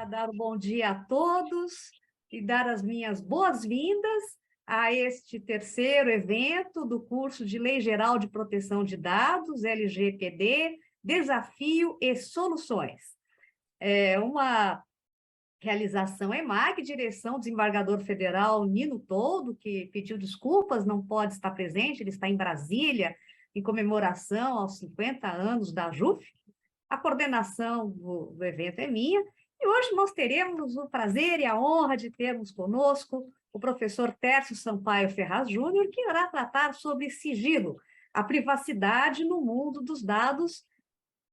Dar um bom dia a todos e dar as minhas boas-vindas a este terceiro evento do curso de Lei Geral de Proteção de Dados, LGPD, Desafio e Soluções. É uma realização EMAG, direção do desembargador federal Nino Toldo, que pediu desculpas, não pode estar presente, ele está em Brasília, em comemoração aos 50 anos da JUF. A coordenação do evento é minha, e hoje nós teremos o prazer e a honra de termos conosco o professor Tércio Sampaio Ferraz Júnior, que irá tratar sobre sigilo, a privacidade no mundo dos dados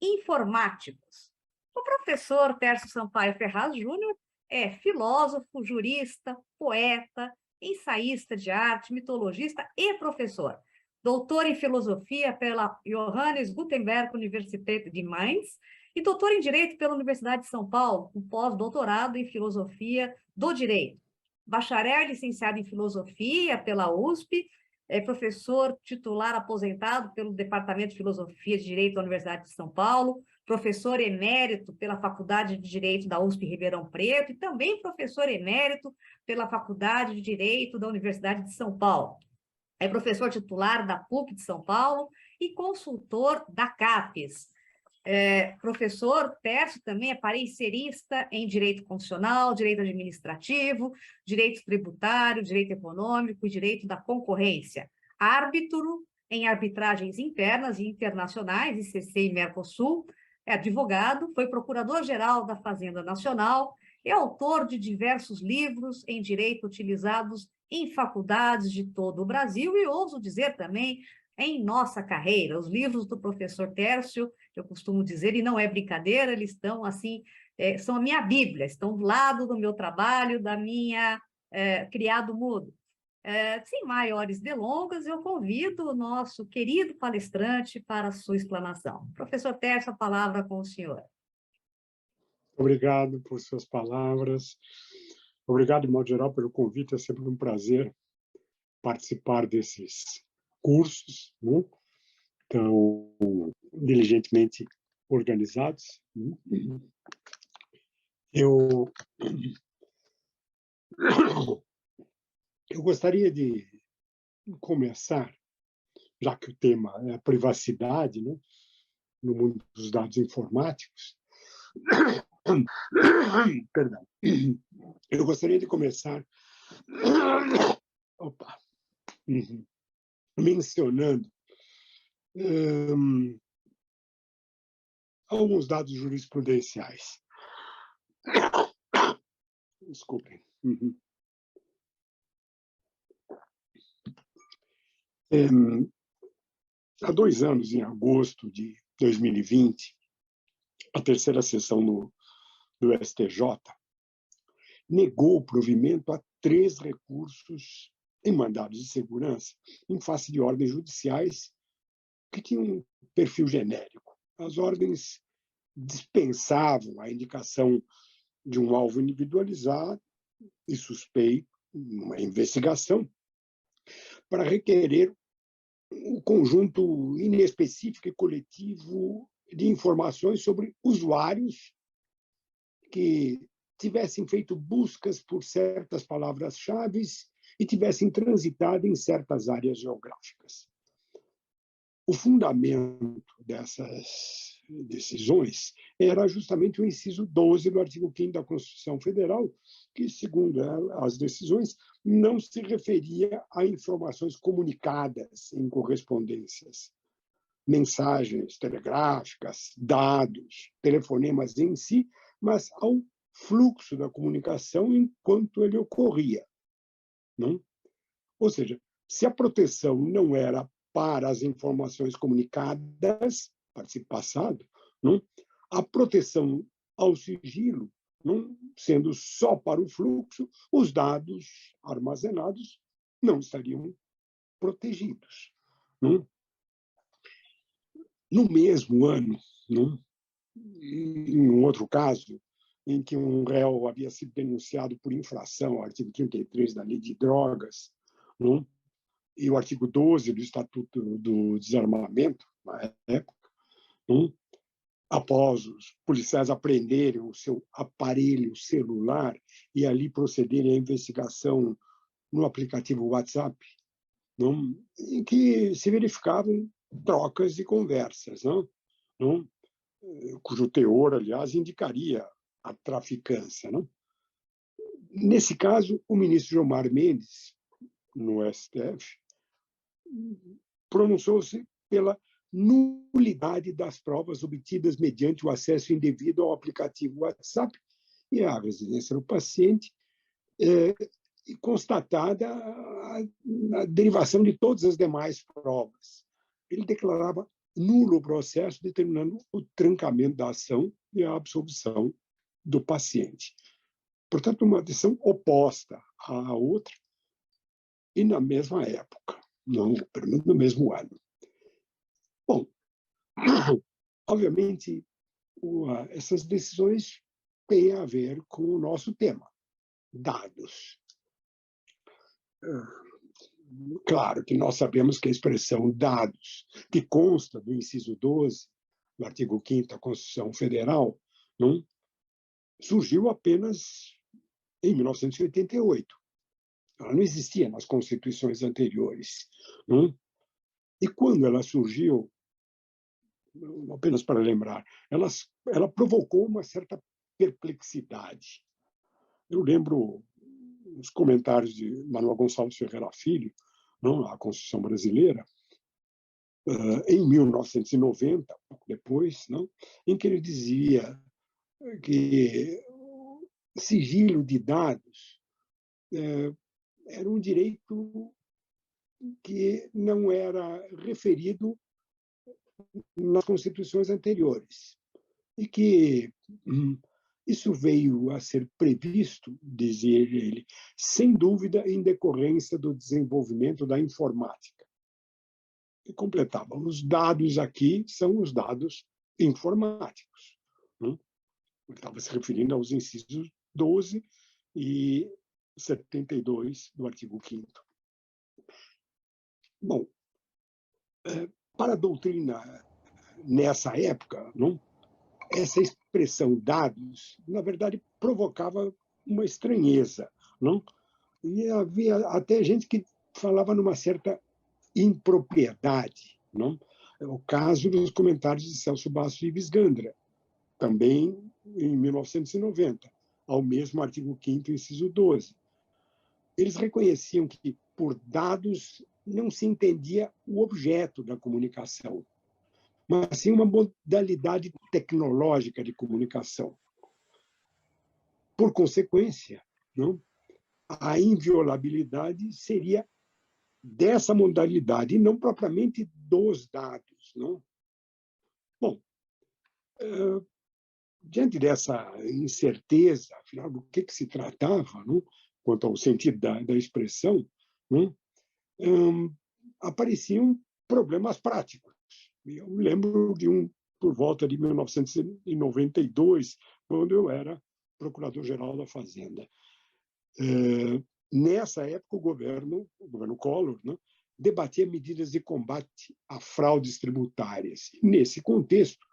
informáticos. O professor Tércio Sampaio Ferraz Júnior é filósofo, jurista, poeta, ensaísta de arte, mitologista e professor. Doutor em filosofia pela Johannes Gutenberg Universität de Mainz e doutor em direito pela Universidade de São Paulo, com pós-doutorado em filosofia do direito. Bacharel e licenciado em filosofia pela USP, é professor titular aposentado pelo Departamento de Filosofia e Direito da Universidade de São Paulo, professor emérito pela Faculdade de Direito da USP Ribeirão Preto e também professor emérito pela Faculdade de Direito da Universidade de São Paulo. É professor titular da PUC de São Paulo e consultor da CAPES. Professor Tércio também é parecerista em Direito Constitucional, Direito Administrativo, Direito Tributário, Direito Econômico e Direito da Concorrência. Árbitro em arbitragens internas e internacionais, ICC e Mercosul, é advogado, foi procurador-geral da Fazenda Nacional, é autor de diversos livros em direito utilizados em faculdades de todo o Brasil e, ouso dizer também, em nossa carreira. Os livros do professor Tércio, eu costumo dizer, e não é brincadeira, eles estão assim, são a minha Bíblia, estão do lado do meu trabalho, da minha criado mudo. Sem maiores delongas, eu convido o nosso querido palestrante para a sua explanação. Professor Tércio, a palavra com o senhor. Obrigado por suas palavras. Obrigado, de modo geral, pelo convite. É sempre um prazer participar desses cursos, né? Tão diligentemente organizados. Eu gostaria de começar, já que o tema é a privacidade, né, no mundo dos dados informáticos. Perdão. Eu gostaria de começar mencionando alguns dados jurisprudenciais. Desculpem. Há 2 anos, em agosto de 2020, a terceira sessão do STJ negou o provimento a 3 recursos em mandados de segurança em face de ordens judiciais que tinham um perfil genérico. As ordens dispensavam a indicação de um alvo individualizado e suspeito, uma investigação, para requerer um conjunto inespecífico e coletivo de informações sobre usuários que tivessem feito buscas por certas palavras-chave e tivessem transitado em certas áreas geográficas. O fundamento dessas decisões era justamente o inciso 12 do artigo 5º da Constituição Federal, que, segundo as decisões, não se referia a informações comunicadas em correspondências, mensagens telegráficas, dados, telefonemas em si, mas ao fluxo da comunicação enquanto ele ocorria. Não? Ou seja, se a proteção não era para as informações comunicadas, participo passado, não? A proteção ao sigilo, não? Sendo só para o fluxo, os dados armazenados não estariam protegidos. Não? No mesmo ano, não? Em um outro caso, em que um réu havia sido denunciado por infração ao artigo 33 da Lei de Drogas, não? E o artigo 12 do Estatuto do Desarmamento, na época, não? após os policiais apreenderem o seu aparelho celular e ali procederem à investigação no aplicativo WhatsApp, não, em que se verificavam trocas de conversas, não, cujo teor, aliás, indicaria a traficância. Não? Nesse caso, o ministro Gilmar Mendes, no STF, pronunciou-se pela nulidade das provas obtidas mediante o acesso indevido ao aplicativo WhatsApp e à residência do paciente, e constatada a derivação de todas as demais provas. Ele declarava nulo o processo, determinando o trancamento da ação e a absolvição do paciente. Portanto, uma decisão oposta à outra e na mesma época, não, pelo menos no mesmo ano. Bom, obviamente, essas decisões têm a ver com o nosso tema, dados. Claro que nós sabemos que a expressão dados, que consta do inciso 12 do artigo 5º da Constituição Federal, não, surgiu apenas em 1988. Ela não existia nas constituições anteriores. Não? E quando ela surgiu, apenas para lembrar, ela provocou uma certa perplexidade. Eu lembro os comentários de Manuel Gonçalves Ferreira Filho, não, a Constituição Brasileira, em 1990, pouco depois, não, em que ele dizia que o sigilo de dados era um direito que não era referido nas constituições anteriores e que isso veio a ser previsto, dizia ele, sem dúvida em decorrência do desenvolvimento da informática. E completava, os dados aqui são os dados informáticos. Ele estava se referindo aos incisos 12 e 72 do artigo 5º. Bom, para a doutrina nessa época, não, essa expressão dados, na verdade, provocava uma estranheza. Não? E havia até gente que falava numa certa impropriedade. Não? É o caso dos comentários de Celso Bastos e Ives Gandra, também em 1990, ao mesmo artigo 5º, inciso 12. Eles reconheciam que, por dados, não se entendia o objeto da comunicação, mas sim uma modalidade tecnológica de comunicação. Por consequência, não, a inviolabilidade seria dessa modalidade e não propriamente dos dados. Não? Bom, diante dessa incerteza, afinal, do que se tratava, não, quanto ao sentido da expressão, não, apareciam problemas práticos. Eu lembro de um por volta de 1992, quando eu era procurador-geral da Fazenda. Nessa época, o governo Collor, né, debatia medidas de combate a fraudes tributárias. Nesse contexto,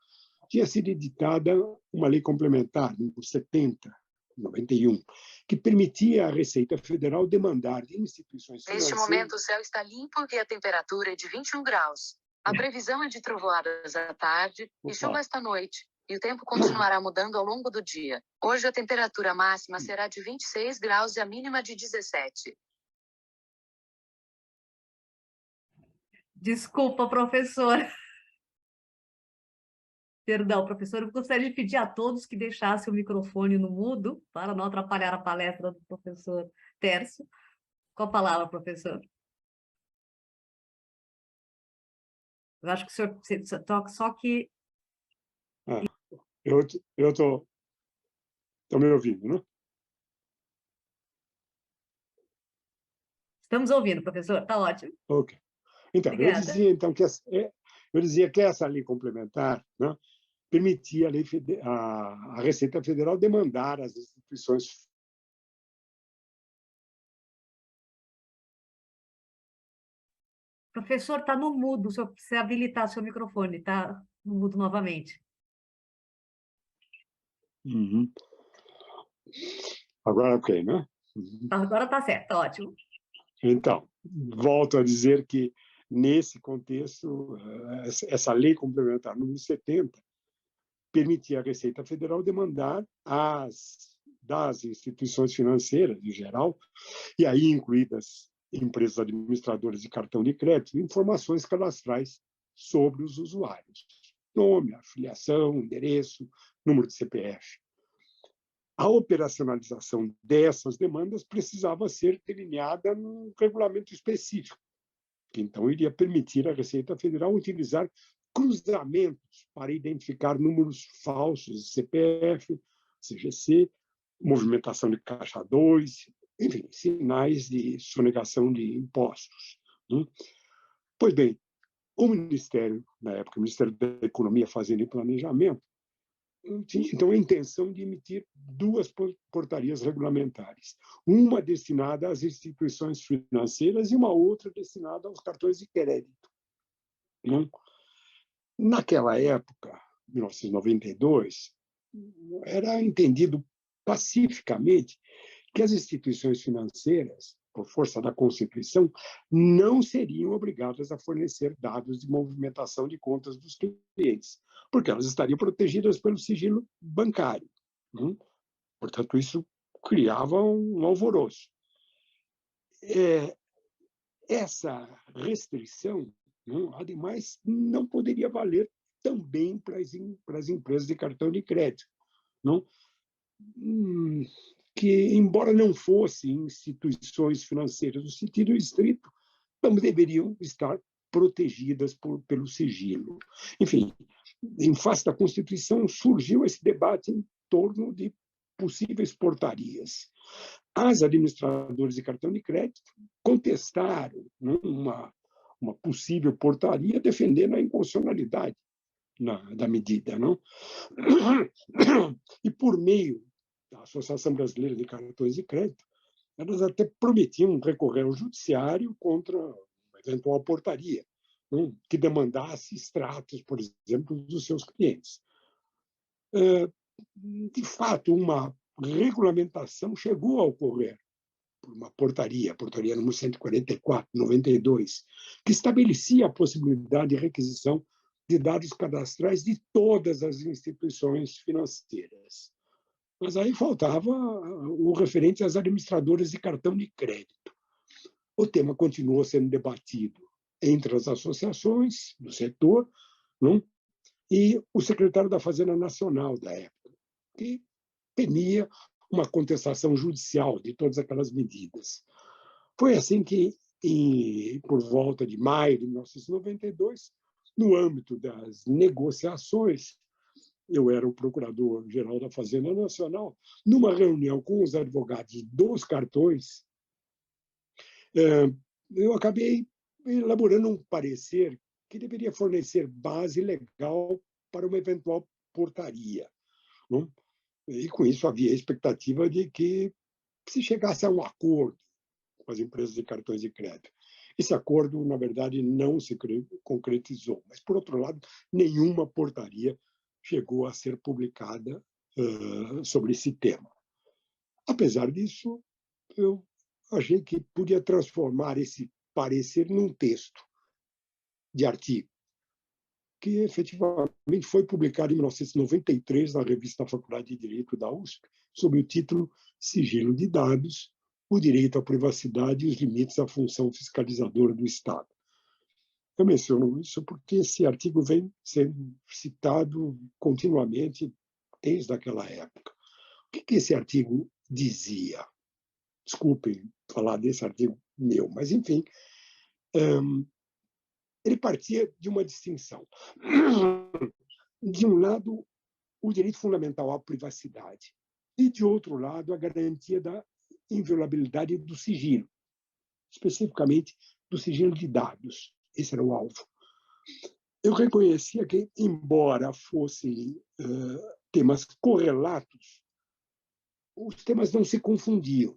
tinha sido editada uma lei complementar, número 70, 91, que permitia à Receita Federal demandar de instituições financeiras... Neste momento, o céu está limpo e a temperatura é de 21 graus. A previsão é de trovoadas à tarde e chuva esta noite, e o tempo continuará mudando ao longo do dia. Hoje a temperatura máxima será de 26 graus e a mínima de 17. Desculpa, professor. Perdão, professor, eu gostaria de pedir a todos que deixassem o microfone no mudo, para não atrapalhar a palestra do professor Tércio. Com a palavra, professor. Eu acho que o senhor toca só que... Eu estou me ouvindo, né? Estamos ouvindo, professor, está ótimo. Ok. Então, Obrigada. eu dizia que essa lei complementar, né, permitia a Receita Federal demandar às instituições... Professor, está no mudo, o senhor precisa habilitar seu microfone, está no mudo novamente. Uhum. Agora, ok, né? Uhum. Agora está certo, ótimo. Então, volto a dizer que, nesse contexto, essa lei complementar número 70 permitia à Receita Federal demandar das instituições financeiras, em geral, e aí incluídas empresas administradoras de cartão de crédito, informações cadastrais sobre os usuários. Nome, afiliação, endereço, número de CPF. A operacionalização dessas demandas precisava ser delineada num regulamento específico, que então iria permitir à Receita Federal utilizar cruzamentos para identificar números falsos de CPF, CGC, movimentação de caixa 2, enfim, sinais de sonegação de impostos. Pois bem, o Ministério, na época, o Ministério da Economia, Fazenda e Planejamento, tinha então a intenção de emitir duas portarias regulamentares, uma destinada às instituições financeiras e uma outra destinada aos cartões de crédito. Naquela época, 1992, era entendido pacificamente que as instituições financeiras, por força da Constituição, não seriam obrigadas a fornecer dados de movimentação de contas dos clientes, porque elas estariam protegidas pelo sigilo bancário. Portanto, isso criava um alvoroço. Essa restrição, ademais, não poderia valer também para as empresas de cartão de crédito, que, embora não fossem instituições financeiras no sentido estrito, também deveriam estar protegidas pelo sigilo. Enfim, em face da Constituição, surgiu esse debate em torno de possíveis portarias. As administradoras de cartão de crédito contestaram uma possível portaria, defendendo a inconstitucionalidade da medida. E, por meio da Associação Brasileira de Cartões de Crédito, elas até prometiam recorrer ao judiciário contra uma eventual portaria, que demandasse extratos, por exemplo, dos seus clientes. De fato, uma regulamentação chegou a ocorrer por uma portaria, a portaria número 144, 92, que estabelecia a possibilidade de requisição de dados cadastrais de todas as instituições financeiras. Mas aí faltava o referente às administradoras de cartão de crédito. O tema continuou sendo debatido entre as associações do setor, e o secretário da Fazenda Nacional da época, que temia uma contestação judicial de todas aquelas medidas. Foi assim que, por volta de maio de 1992, no âmbito das negociações, eu era o procurador-geral da Fazenda Nacional, numa reunião com os advogados dos cartões, eu acabei elaborando um parecer que deveria fornecer base legal para uma eventual portaria. E, com isso, havia a expectativa de que se chegasse a um acordo com as empresas de cartões de crédito. Esse acordo, na verdade, não se concretizou. Mas, por outro lado, nenhuma portaria chegou a ser publicada sobre esse tema. Apesar disso, eu achei que podia transformar esse parecer num texto de artigo, que efetivamente foi publicado em 1993 na revista da Faculdade de Direito da USP, sob o título Sigilo de Dados, o direito à privacidade e os limites à função fiscalizadora do Estado. Eu menciono isso porque esse artigo vem sendo citado continuamente desde aquela época. O que esse artigo dizia? Desculpem falar desse artigo meu, mas, enfim, ele partia de uma distinção. De um lado, o direito fundamental à privacidade, e, de outro lado, a garantia da inviolabilidade do sigilo, especificamente do sigilo de dados. Esse era o alvo. Eu reconhecia que, embora fossem temas correlatos, os temas não se confundiam.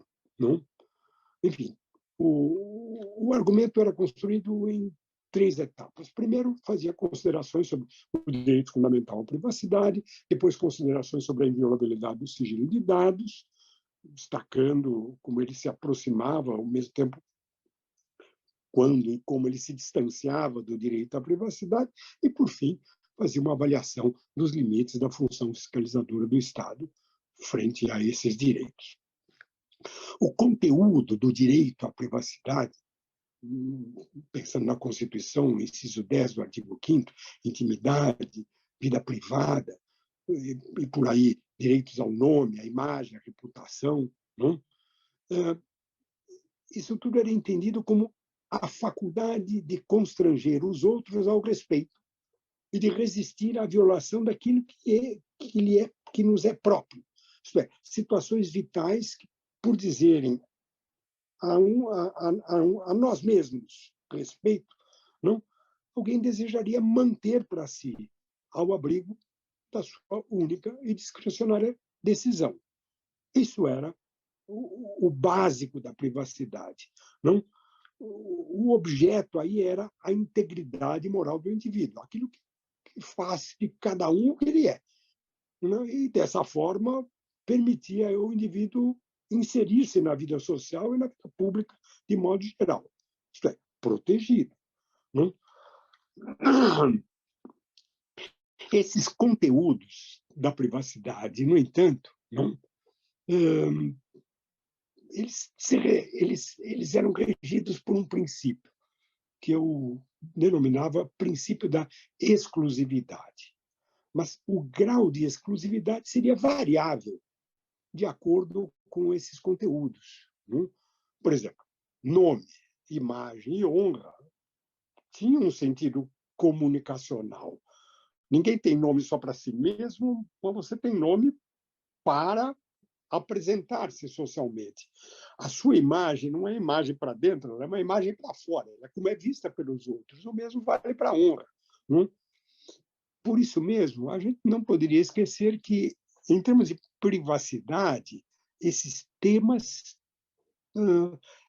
Enfim, o argumento era construído em 3 etapas. Primeiro, fazia considerações sobre o direito fundamental à privacidade, depois considerações sobre a inviolabilidade do sigilo de dados, destacando como ele se aproximava, ao mesmo tempo, quando e como ele se distanciava do direito à privacidade, e, por fim, fazia uma avaliação dos limites da função fiscalizadora do Estado frente a esses direitos. O conteúdo do direito à privacidade, pensando na Constituição, inciso 10 do artigo 5º, intimidade, vida privada, e por aí, direitos ao nome, à imagem, à reputação, não? Isso tudo era entendido como a faculdade de constranger os outros ao respeito e de resistir à violação daquilo que nos é próprio. Isto é, situações vitais que, por dizerem a nós mesmos respeito, não? Alguém desejaria manter para si, ao abrigo da sua única e discricionária decisão. Isso era o básico da privacidade. Não? O objeto aí era a integridade moral do indivíduo, aquilo que faz de cada um o que ele é. Não? E, dessa forma, permitia ao indivíduo inserir-se na vida social e na vida pública de modo geral. Isto é, protegido. Não? Esses conteúdos da privacidade, no entanto, não, eles eram regidos por um princípio que eu denominava princípio da exclusividade. Mas o grau de exclusividade seria variável de acordo com esses conteúdos. Não? Por exemplo, nome, imagem e honra tinham um sentido comunicacional. Ninguém tem nome só para si mesmo, mas você tem nome para apresentar-se socialmente. A sua imagem não é imagem para dentro, ela é uma imagem para fora, ela é como é vista pelos outros. O mesmo vale para a honra. Não? Por isso mesmo, a gente não poderia esquecer que, em termos de privacidade, esses temas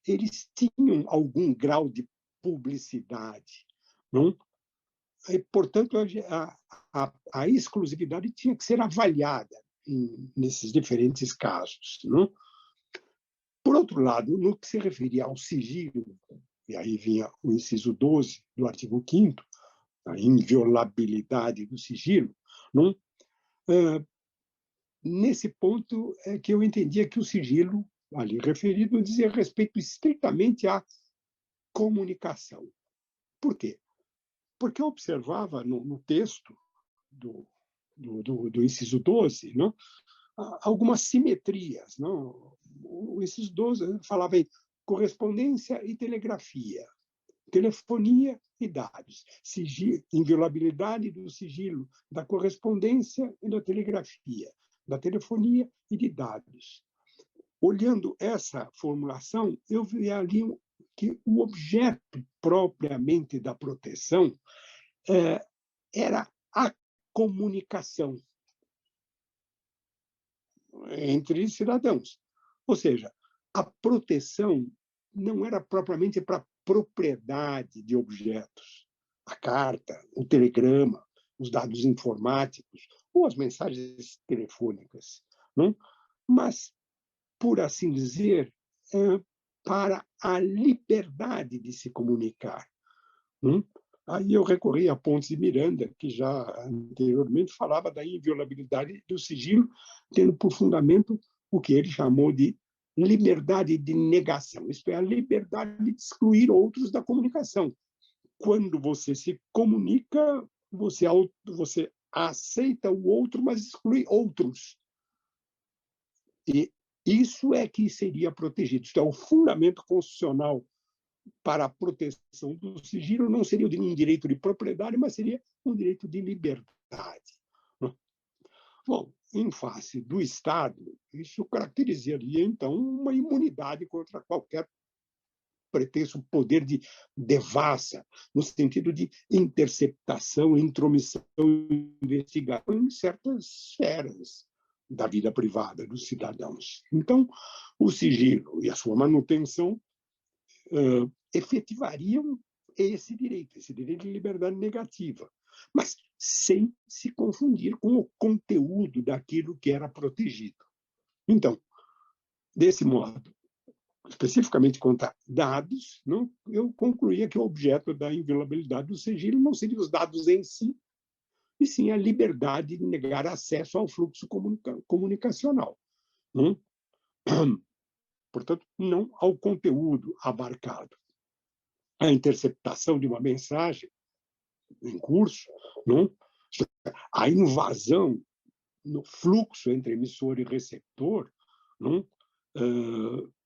eles tinham algum grau de publicidade. Não? E, portanto, a exclusividade tinha que ser avaliada nesses diferentes casos. Não? Por outro lado, no que se referia ao sigilo, e aí vinha o inciso 12 do artigo 5º, a inviolabilidade do sigilo, não? Nesse ponto é que eu entendia que o sigilo, ali referido, dizia respeito estritamente à comunicação. Por quê? Porque eu observava no texto do inciso 12, não? Algumas simetrias. Não? O inciso 12 falava em correspondência e telegrafia, telefonia e dados, inviolabilidade do sigilo, da correspondência e da telegrafia, da telefonia e de dados. Olhando essa formulação, eu vi ali que o objeto propriamente da proteção era a comunicação entre cidadãos. Ou seja, a proteção não era propriamente para propriedade de objetos. A carta, o telegrama, os dados informáticos ou as mensagens telefônicas. Não? Mas, por assim dizer, para a liberdade de se comunicar. Não? Aí eu recorri a Pontes de Miranda, que já anteriormente falava da inviolabilidade do sigilo, tendo por fundamento o que ele chamou de liberdade de negação, isto é, a liberdade de excluir outros da comunicação. Quando você se comunica, você aceita o outro, mas exclui outros. E isso é que seria protegido. Isto é, o fundamento constitucional para a proteção do sigilo não seria um direito de propriedade, mas seria um direito de liberdade. Bom, em face do Estado, isso caracterizaria, então, uma imunidade contra qualquer pretenso poder de devassa, no sentido de interceptação, intromissão, investigação em certas esferas da vida privada dos cidadãos. Então, o sigilo e a sua manutenção efetivariam esse direito de liberdade negativa, mas sem se confundir com o conteúdo daquilo que era protegido. Então, desse modo, especificamente quanto a dados, não, eu concluía que o objeto da inviolabilidade do sigilo não seria os dados em si, e sim a liberdade de negar acesso ao fluxo comunicacional. Não? Portanto, não ao conteúdo abarcado. A interceptação de uma mensagem em curso, não? A invasão no fluxo entre emissor e receptor, não?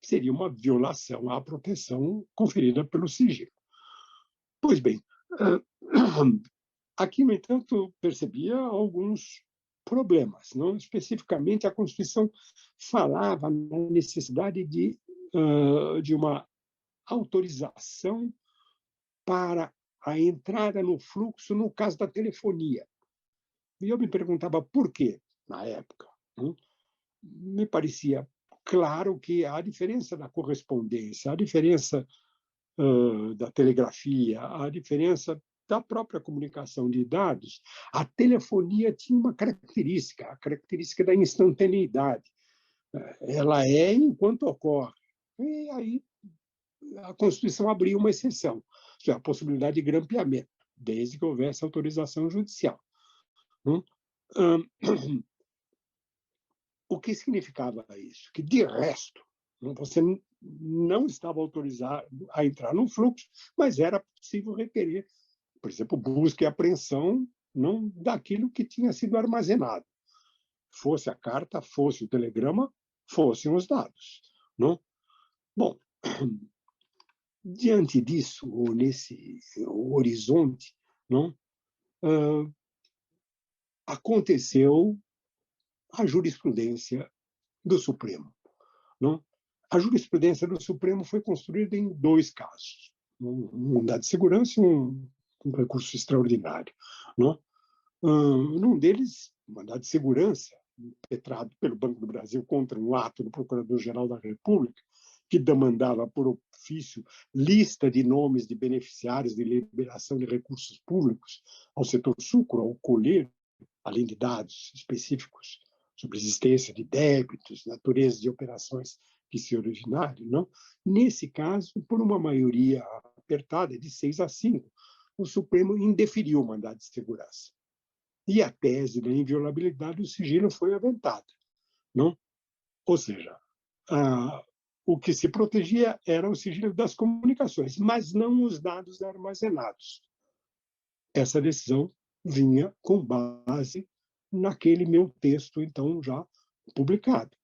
Seria uma violação à proteção conferida pelo sigilo. Pois bem, aqui, no entanto, percebia alguns problemas. Não? Especificamente, a Constituição falava na necessidade de uma autorização para a entrada no fluxo no caso da telefonia. E eu me perguntava por quê, na época. Não? Me parecia claro que a diferença da correspondência, a diferença da telegrafia, a diferença da própria comunicação de dados, a telefonia tinha uma característica, a característica da instantaneidade. Ela é enquanto ocorre. E aí a Constituição abriu uma exceção, a possibilidade de grampeamento, desde que houvesse autorização judicial. O que significava isso? Que, de resto, você não estava autorizado a entrar no fluxo, mas era possível requerer, por exemplo, busca e apreensão não daquilo que tinha sido armazenado. Fosse a carta, fosse o telegrama, fossem os dados. Não? Bom, diante disso, ou nesse horizonte, não, aconteceu a jurisprudência do Supremo. Não? A jurisprudência do Supremo foi construída em dois casos: um mandado de segurança e um recurso extraordinário. Não? Num deles, um mandado de segurança, impetrado pelo Banco do Brasil contra um ato do Procurador-Geral da República, que demandava por ofício lista de nomes de beneficiários de liberação de recursos públicos ao setor sucro, ao colher, além de dados específicos sobre existência de débitos, natureza de operações que se originaram. Não? Nesse caso, por uma maioria apertada de 6-5, o Supremo indeferiu o mandado de segurança. E a tese da inviolabilidade do sigilo foi aventada. Não? Ou seja, o que se protegia era o sigilo das comunicações, mas não os dados armazenados. Essa decisão vinha com base naquele meu texto, então, já publicado.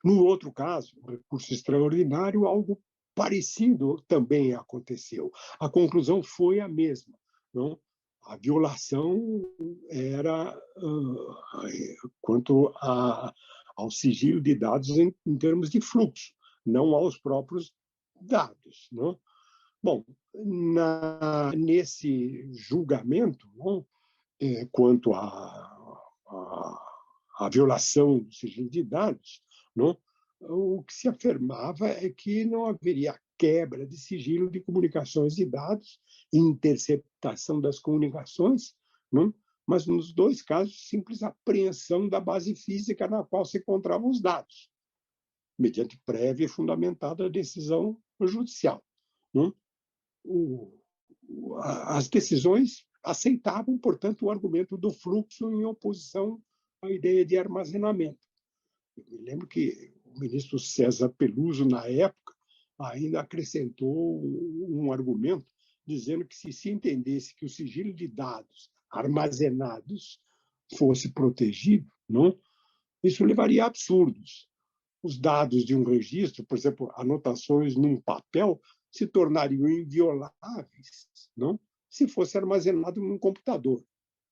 No outro caso, o recurso extraordinário, algo parecido também aconteceu. A conclusão foi a mesma. Não? A violação era quanto ao sigilo de dados em termos de fluxo, não aos próprios dados. Não? Bom, nesse julgamento, não, quanto à violação do sigilo de dados, não, o que se afirmava é que não haveria quebra de sigilo de comunicações de dados, interceptação das comunicações, não, mas nos dois casos, simples apreensão da base física na qual se encontravam os dados, mediante prévia e fundamentada decisão judicial. Não? As decisões aceitavam, portanto, o argumento do fluxo em oposição à ideia de armazenamento. Eu me lembro que o ministro César Peluso, na época, ainda acrescentou um argumento dizendo que, se entendesse que o sigilo de dados armazenados fosse protegido, não, isso levaria a absurdos. Os dados de um registro, por exemplo, anotações num papel, se tornariam invioláveis, não, se fosse armazenado num computador.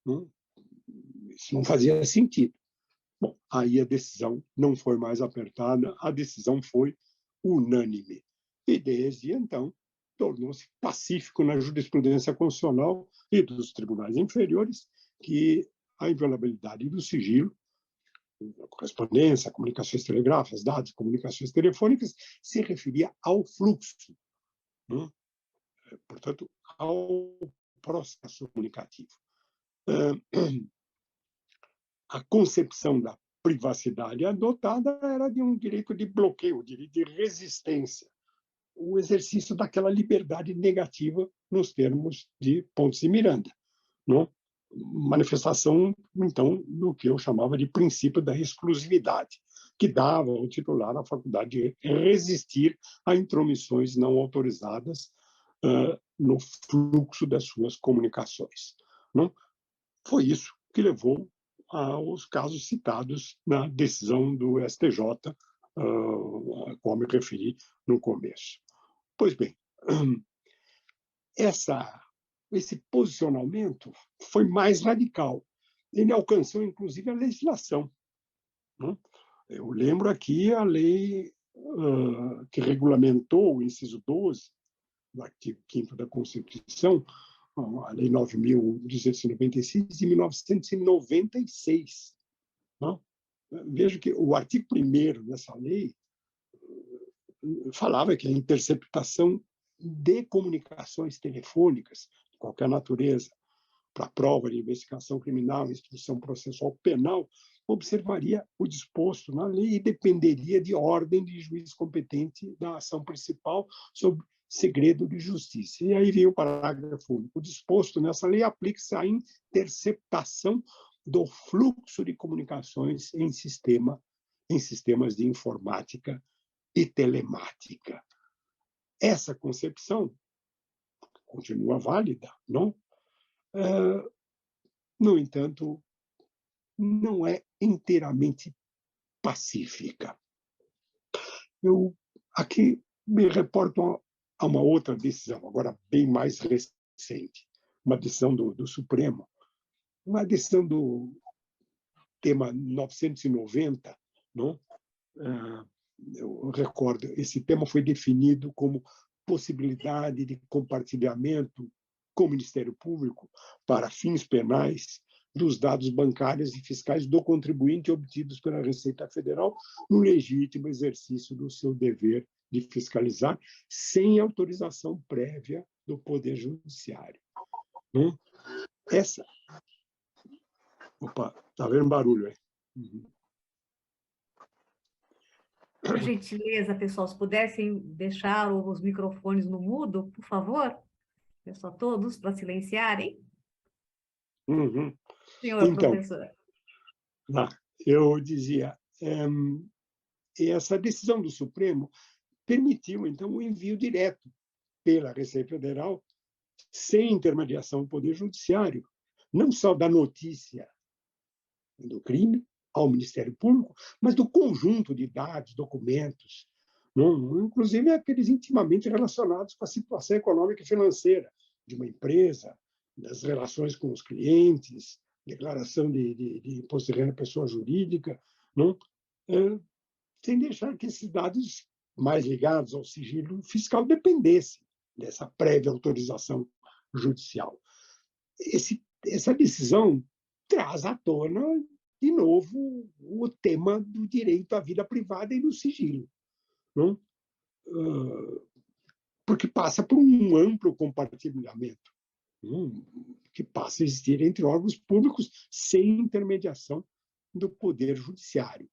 Não? Isso não fazia sentido. Bom, aí a decisão não foi mais apertada, a decisão foi unânime. E desde então tornou-se pacífico na jurisprudência constitucional e dos tribunais inferiores que a inviolabilidade do sigilo correspondência, comunicações telegráficas, dados, comunicações telefônicas, se referia ao fluxo, né? Portanto, ao processo comunicativo. A concepção da privacidade adotada era de um direito de bloqueio, de resistência, o exercício daquela liberdade negativa nos termos de Pontes de Miranda, não? Manifestação, então, do que eu chamava de princípio da exclusividade, que dava ao titular a faculdade de resistir a intromissões não autorizadas no fluxo das suas comunicações. Não? Foi isso que levou aos casos citados na decisão do STJ, a qual me referi no começo. Pois bem, esse posicionamento foi mais radical. Ele alcançou, inclusive, a legislação. Né? Eu lembro aqui a lei que regulamentou o inciso 12 do artigo 5º da Constituição, a Lei 9.296, de 1996. Né? Veja que o artigo 1º dessa lei falava que a interceptação de comunicações telefônicas, de qualquer natureza, para prova de investigação criminal, instrução processual penal, observaria o disposto na lei e dependeria de ordem de juiz competente da ação principal sob segredo de justiça. E aí vem o parágrafo único. O disposto nessa lei aplica-se à interceptação do fluxo de comunicações em sistemas de informática e telemática. Essa concepção continua válida, não? No entanto, não é inteiramente pacífica. Eu aqui me reporto a uma outra decisão, agora bem mais recente, uma decisão do Supremo, uma decisão do tema 990, não? Eu recordo, esse tema foi definido como possibilidade de compartilhamento com o Ministério Público para fins penais dos dados bancários e fiscais do contribuinte obtidos pela Receita Federal no legítimo exercício do seu dever de fiscalizar sem autorização prévia do Poder Judiciário. Essa... Opa, está vendo barulho aí? Por gentileza, pessoal, se pudessem deixar os microfones no mudo, por favor, pessoal, todos, para silenciarem. Senhor Então, professor. eu dizia, essa decisão do Supremo permitiu, então, o envio direto pela Receita Federal, sem intermediação do Poder Judiciário, não só da notícia do crime ao Ministério Público, mas do conjunto de dados, documentos, inclusive aqueles intimamente relacionados com a situação econômica e financeira de uma empresa, das relações com os clientes, declaração de imposto de renda pessoa jurídica, sem deixar que esses dados mais ligados ao sigilo fiscal dependessem dessa prévia autorização judicial. Essa decisão traz à tona, de novo, o tema do direito à vida privada e do sigilo, porque passa por um amplo compartilhamento, que passa a existir entre órgãos públicos sem intermediação do Poder Judiciário.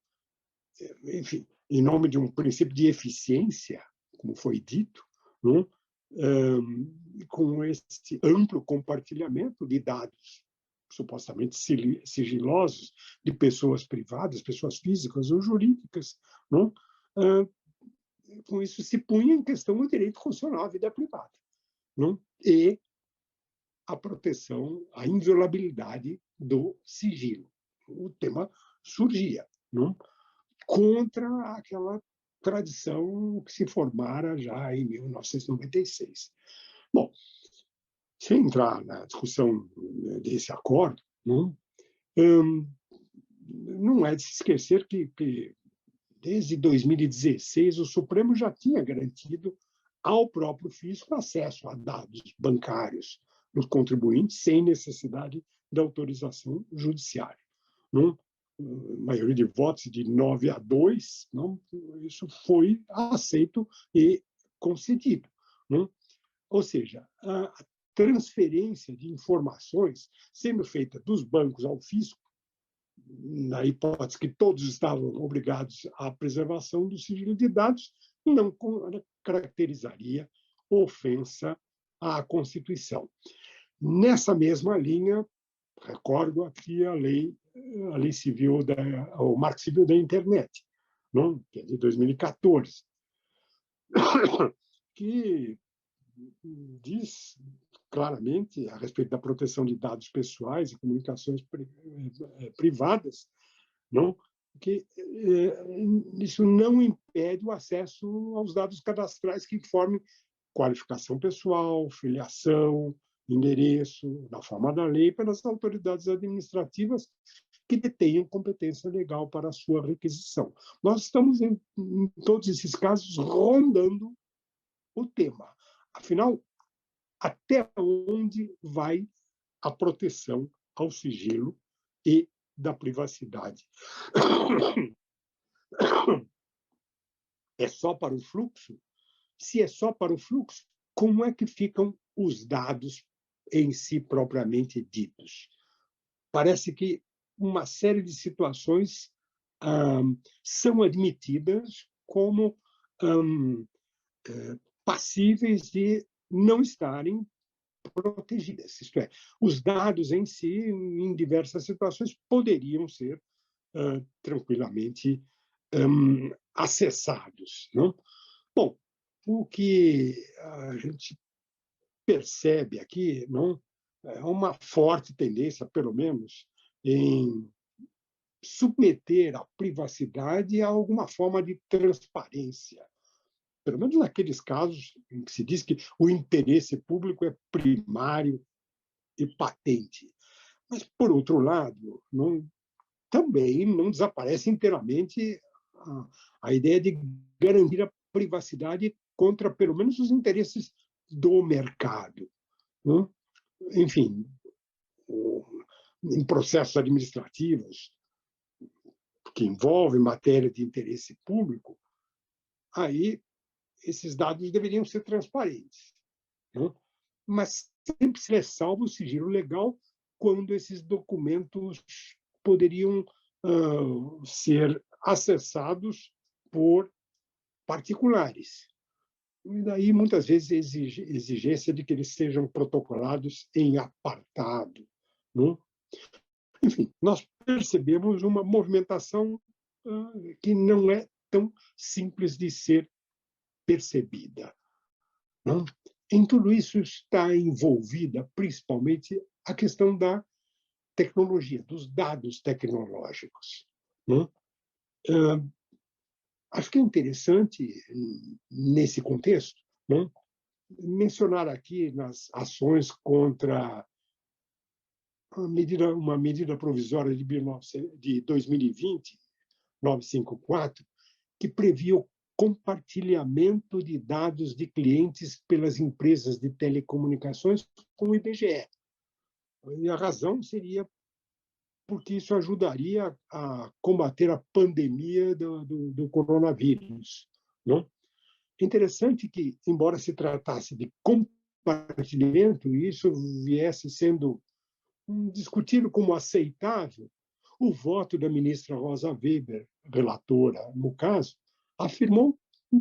Enfim, em nome de um princípio de eficiência, como foi dito, com esse amplo compartilhamento de dados supostamente sigilosos de pessoas privadas, pessoas físicas ou jurídicas, com isso se punha em questão o direito constitucional à vida privada, e a proteção, a inviolabilidade do sigilo. O tema surgia, contra aquela tradição que se formara já em 1996. Bom, sem entrar na discussão desse acordo, não é de se esquecer que desde 2016 o Supremo já tinha garantido ao próprio fisco acesso a dados bancários dos contribuintes sem necessidade de autorização judiciária. maioria de votos de 9-2, não, isso foi aceito e concedido. Não? Ou seja, a transferência de informações sendo feita dos bancos ao fisco, na hipótese que todos estavam obrigados à preservação do sigilo de dados, não caracterizaria ofensa à Constituição. Nessa mesma linha, recordo aqui a lei civil, o Marco Civil da Internet, não? Que é de 2014, que diz claramente a respeito da proteção de dados pessoais e comunicações privadas, não? Que isso não impede o acesso aos dados cadastrais que informem qualificação pessoal, filiação, endereço, na forma da lei, pelas autoridades administrativas que detenham competência legal para a sua requisição. Nós estamos, em todos esses casos, rondando o tema. Afinal, até onde vai a proteção ao sigilo e da privacidade? É só para o fluxo? Se é só para o fluxo, como é que ficam os dados em si propriamente ditos? Parece que uma série de situações são admitidas como passíveis de não estarem protegidas. Isto é, os dados em si, em diversas situações, poderiam ser tranquilamente acessados. Não? Bom, o que a gente percebe aqui não é uma forte tendência, pelo menos, em submeter a privacidade a alguma forma de transparência. Pelo menos naqueles casos em que se diz que o interesse público é primário e patente. Mas, por outro lado, também não desaparece inteiramente a ideia de garantir a privacidade contra, pelo menos, os interesses do mercado. Não? Enfim, em processos administrativos que envolvem matéria de interesse público, aí esses dados deveriam ser transparentes. Não? Mas sempre se ressalva o sigilo legal quando esses documentos poderiam ser acessados por particulares. E daí, muitas vezes, exigência de que eles sejam protocolados em apartado. Não? Enfim, nós percebemos uma movimentação que não é tão simples de ser percebida. Não? Em tudo isso está envolvida, principalmente, a questão da tecnologia, dos dados tecnológicos. Não? Acho que é interessante, nesse contexto, não? Mencionar aqui nas ações contra uma medida provisória de 2020, 954, que previa o compartilhamento de dados de clientes pelas empresas de telecomunicações com o IBGE. E a razão seria porque isso ajudaria a combater a pandemia do coronavírus. Não? É interessante que, embora se tratasse de compartilhamento, e isso viesse sendo discutido como aceitável, o voto da ministra Rosa Weber, relatora no caso, afirmou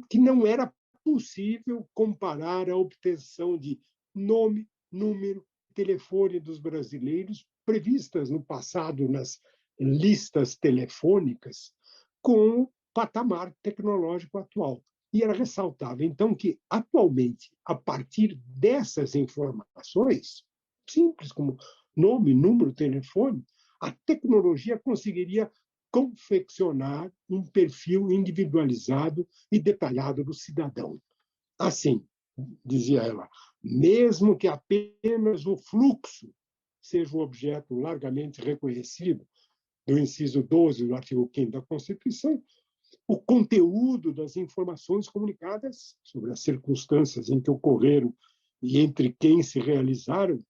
que não era possível comparar a obtenção de nome, número, telefone dos brasileiros previstas no passado nas listas telefônicas com o patamar tecnológico atual. E ela ressaltava, então, que, atualmente, a partir dessas informações, simples como nome, número, telefone, a tecnologia conseguiria confeccionar um perfil individualizado e detalhado do cidadão. Assim, dizia ela, mesmo que apenas o fluxo seja um objeto largamente reconhecido do inciso 12 do artigo 5º da Constituição, o conteúdo das informações comunicadas sobre as circunstâncias em que ocorreram e entre quem se realizaram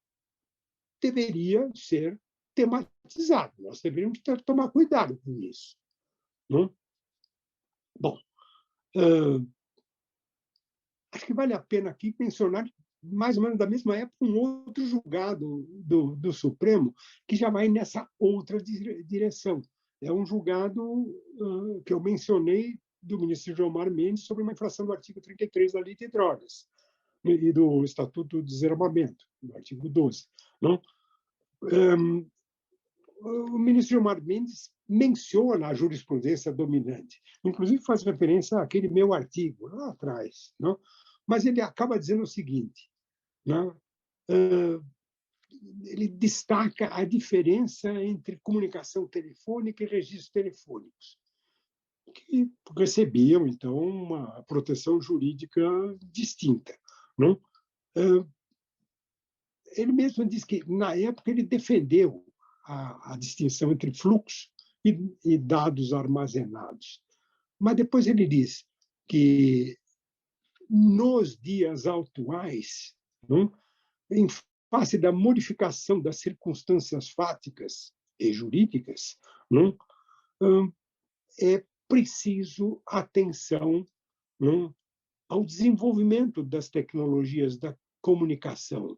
deveria ser tematizado. Nós deveríamos tomar cuidado com isso. Não? Bom, acho que vale a pena aqui mencionar, mais ou menos da mesma época, um outro julgado do Supremo que já vai nessa outra direção. É um julgado que eu mencionei do ministro Gilmar Mendes sobre uma infração do artigo 33 da Lei de Drogas e do Estatuto do Desarmamento, do artigo 12. Não? O ministro Gilmar Mendes menciona a jurisprudência dominante, inclusive faz referência àquele meu artigo lá atrás, não? Mas ele acaba dizendo o seguinte, não? Ele destaca a diferença entre comunicação telefônica e registros telefônicos, que recebiam, então, uma proteção jurídica distinta. Não? Ele mesmo diz que, na época, ele defendeu a distinção entre fluxo e dados armazenados. Mas depois ele diz que, nos dias atuais, não, em face da modificação das circunstâncias fáticas e jurídicas, não, é preciso atenção, não, ao desenvolvimento das tecnologias da comunicação.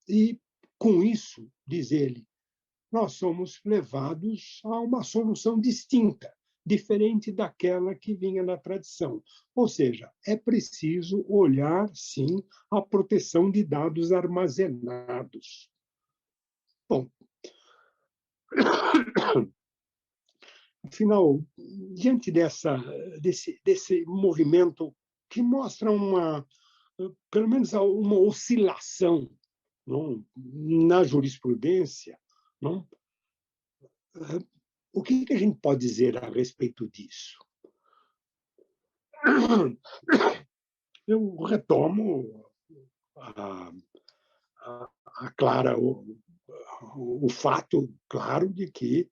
E, com isso, diz ele, nós somos levados a uma solução distinta, diferente daquela que vinha na tradição. Ou seja, é preciso olhar, sim, a proteção de dados armazenados. Bom, afinal, diante desse movimento que mostra pelo menos uma oscilação, não, na jurisprudência, não, o que a gente pode dizer a respeito disso? Eu retomo o fato claro de que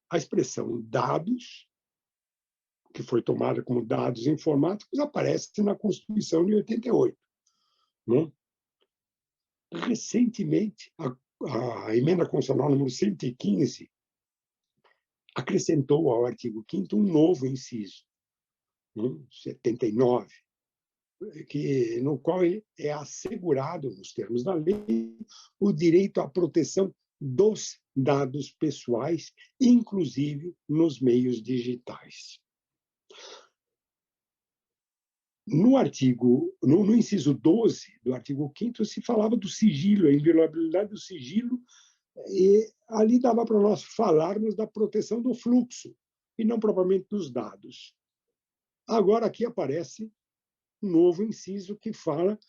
a expressão dados, que foi tomada como dados informáticos, aparece na Constituição de 88. Não? Recentemente, a Emenda Constitucional número 115 acrescentou ao artigo 5º um novo inciso, 79, no qual é assegurado, nos termos da lei, o direito à proteção dos dados pessoais, inclusive nos meios digitais. No inciso 12 do artigo 5º, se falava do sigilo, a inviolabilidade do sigilo, e ali dava para nós falarmos da proteção do fluxo, e não propriamente dos dados. Agora, aqui aparece um novo inciso que fala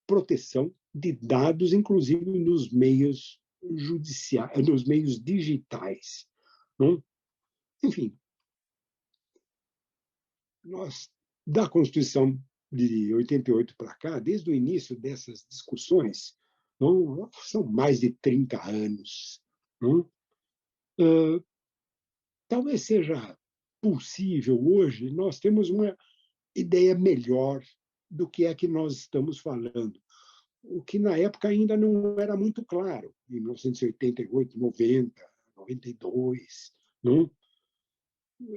proteção de dados, inclusive nos meios judiciais, nos meios digitais. Não? Enfim, nós, da Constituição de 88 para cá, desde o início dessas discussões, não, são mais de 30 anos. Não? Talvez seja possível hoje nós temos uma ideia melhor do que é que nós estamos falando, o que na época ainda não era muito claro, em 1988, 90, 92. Não?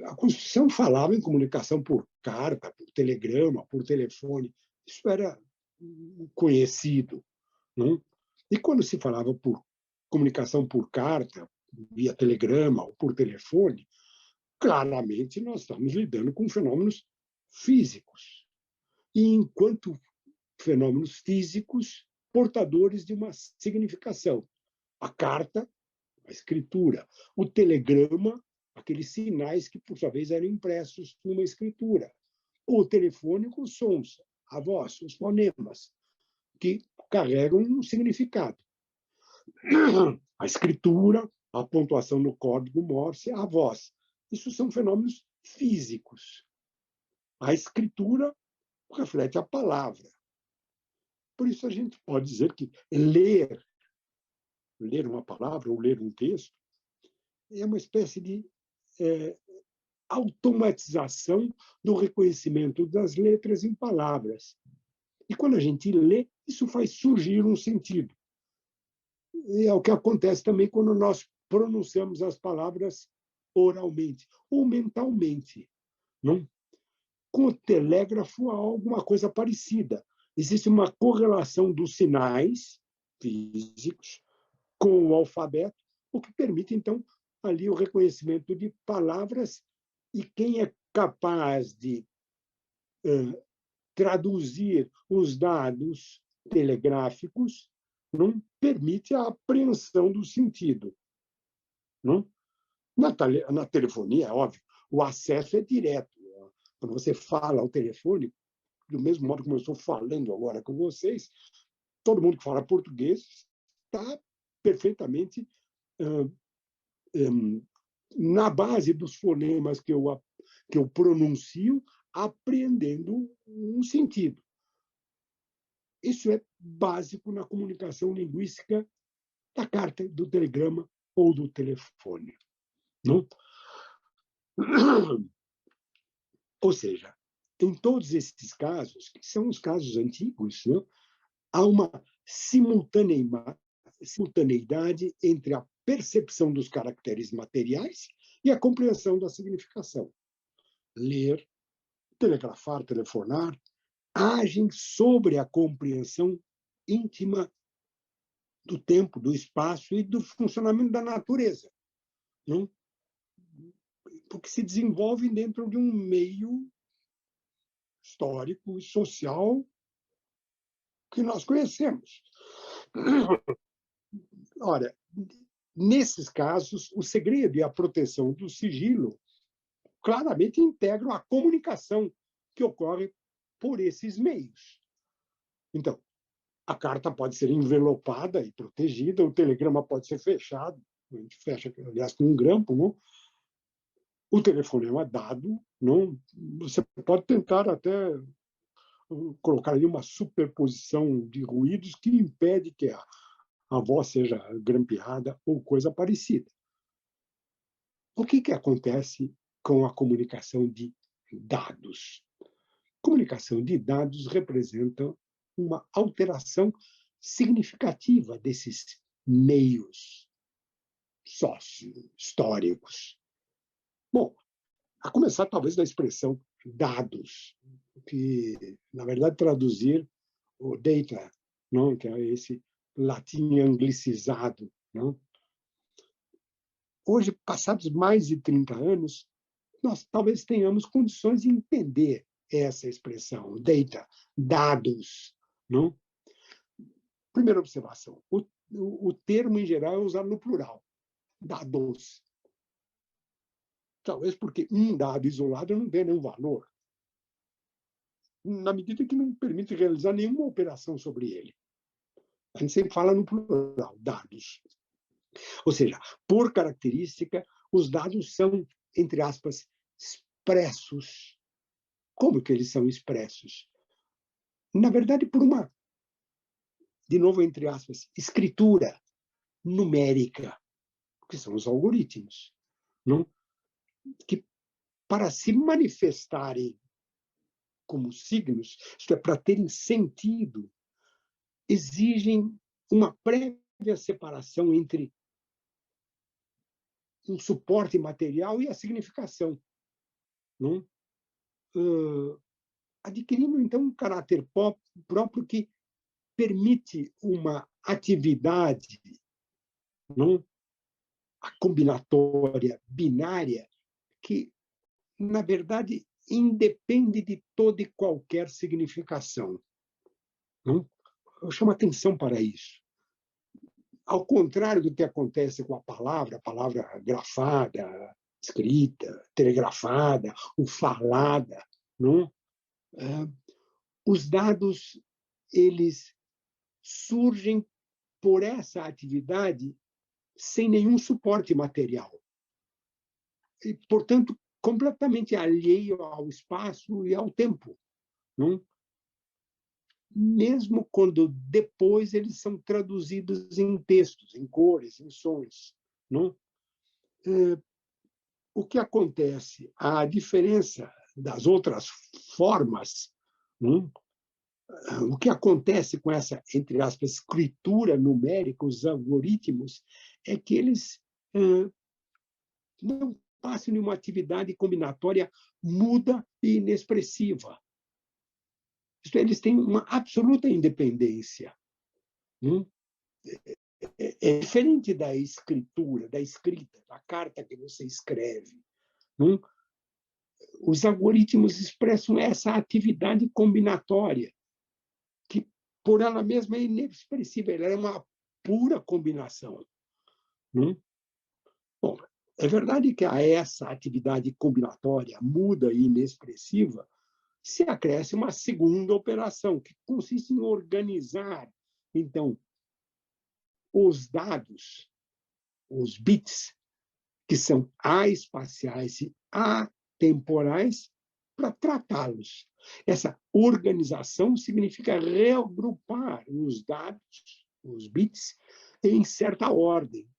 A Constituição falava em comunicação por carta, por telegrama, por telefone. Isso era conhecido. Não? E quando se falava por comunicação por carta, via telegrama ou por telefone, claramente nós estamos lidando com fenômenos físicos. E, enquanto fenômenos físicos, portadores de uma significação. A carta, a escritura. O telegrama, aqueles sinais que, por sua vez, eram impressos numa escritura. O telefone com sons, a voz, os fonemas, que carregam um significado. A escritura, a pontuação no código Morse, a voz. Isso são fenômenos físicos. A escritura reflete a palavra. Por isso, a gente pode dizer que ler uma palavra ou ler um texto é uma espécie de automatização do reconhecimento das letras em palavras. E quando a gente lê, isso faz surgir um sentido. E é o que acontece também quando nós pronunciamos as palavras oralmente ou mentalmente. Não? Com o telégrafo, há alguma coisa parecida. Existe uma correlação dos sinais físicos com o alfabeto, o que permite, então, ali o reconhecimento de palavras, e quem é capaz de traduzir os dados telegráficos não permite a apreensão do sentido. Não? Na telefonia, é óbvio, o acesso é direto. Quando você fala ao telefone, do mesmo modo como eu estou falando agora com vocês, todo mundo que fala português está perfeitamente na base dos fonemas que eu pronuncio, apreendendo um sentido. Isso é básico na comunicação linguística da carta, do telegrama ou do telefone. Não? Ou seja, em todos esses casos, que são os casos antigos, não? Há uma simultaneidade entre a percepção dos caracteres materiais e a compreensão da significação. Ler, telegrafar, telefonar, agem sobre a compreensão íntima do tempo, do espaço e do funcionamento da natureza, não? Porque se desenvolvem dentro de um meio histórico e social que nós conhecemos. Ora, nesses casos, o segredo e a proteção do sigilo claramente integram a comunicação que ocorre por esses meios. Então, a carta pode ser envelopada e protegida, o telegrama pode ser fechado, a gente fecha, aliás, com um grampo, não? O telefonema dado, não? Você pode tentar até colocar ali uma superposição de ruídos que impede que a voz seja grampeada ou coisa parecida. O que acontece com a comunicação de dados? Comunicação de dados representa uma alteração significativa desses meios sócio-históricos. Bom, a começar talvez da expressão dados, que, na verdade, traduzir o data, não? Que é esse latim anglicizado. Não? Hoje, passados mais de 30 anos, nós talvez tenhamos condições de entender essa expressão, data, dados. Não? Primeira observação, o termo, em geral, é usado no plural, dados. Talvez porque um dado isolado não tenha nenhum valor, na medida que não permite realizar nenhuma operação sobre ele. A gente sempre fala no plural, dados. Ou seja, por característica, os dados são, entre aspas, expressos. Como que eles são expressos? Na verdade, por uma, de novo, entre aspas, escritura numérica, que são os algoritmos, não? Que, para se manifestarem como signos, isto é, para terem sentido, exigem uma prévia separação entre um suporte material e a significação, não? Adquirindo, então, um caráter próprio que permite uma atividade, não? A combinatória binária, que, na verdade, independe de toda e qualquer significação. Não? Eu chamo atenção para isso. Ao contrário do que acontece com a palavra grafada, escrita, telegrafada, ou falada, não? Os dados, eles surgem por essa atividade sem nenhum suporte material. E, portanto, completamente alheio ao espaço e ao tempo. Não? Mesmo quando depois eles são traduzidos em textos, em cores, em sons. Não? O que acontece? A diferença das outras formas, não? O que acontece com essa, entre aspas, escritura numérica, os algoritmos, é que eles não passam de uma atividade combinatória muda e inexpressiva. Isto é, eles têm uma absoluta independência. É diferente da escritura, da escrita, da carta que você escreve. Os algoritmos expressam essa atividade combinatória, que por ela mesma é inexpressiva, ela é uma pura combinação. Bom, é verdade que a essa atividade combinatória muda e inexpressiva se acresce uma segunda operação, que consiste em organizar, então, os dados, os bits, que são espaciais e atemporais, para tratá-los. Essa organização significa reagrupar os dados, os bits, em certa ordem.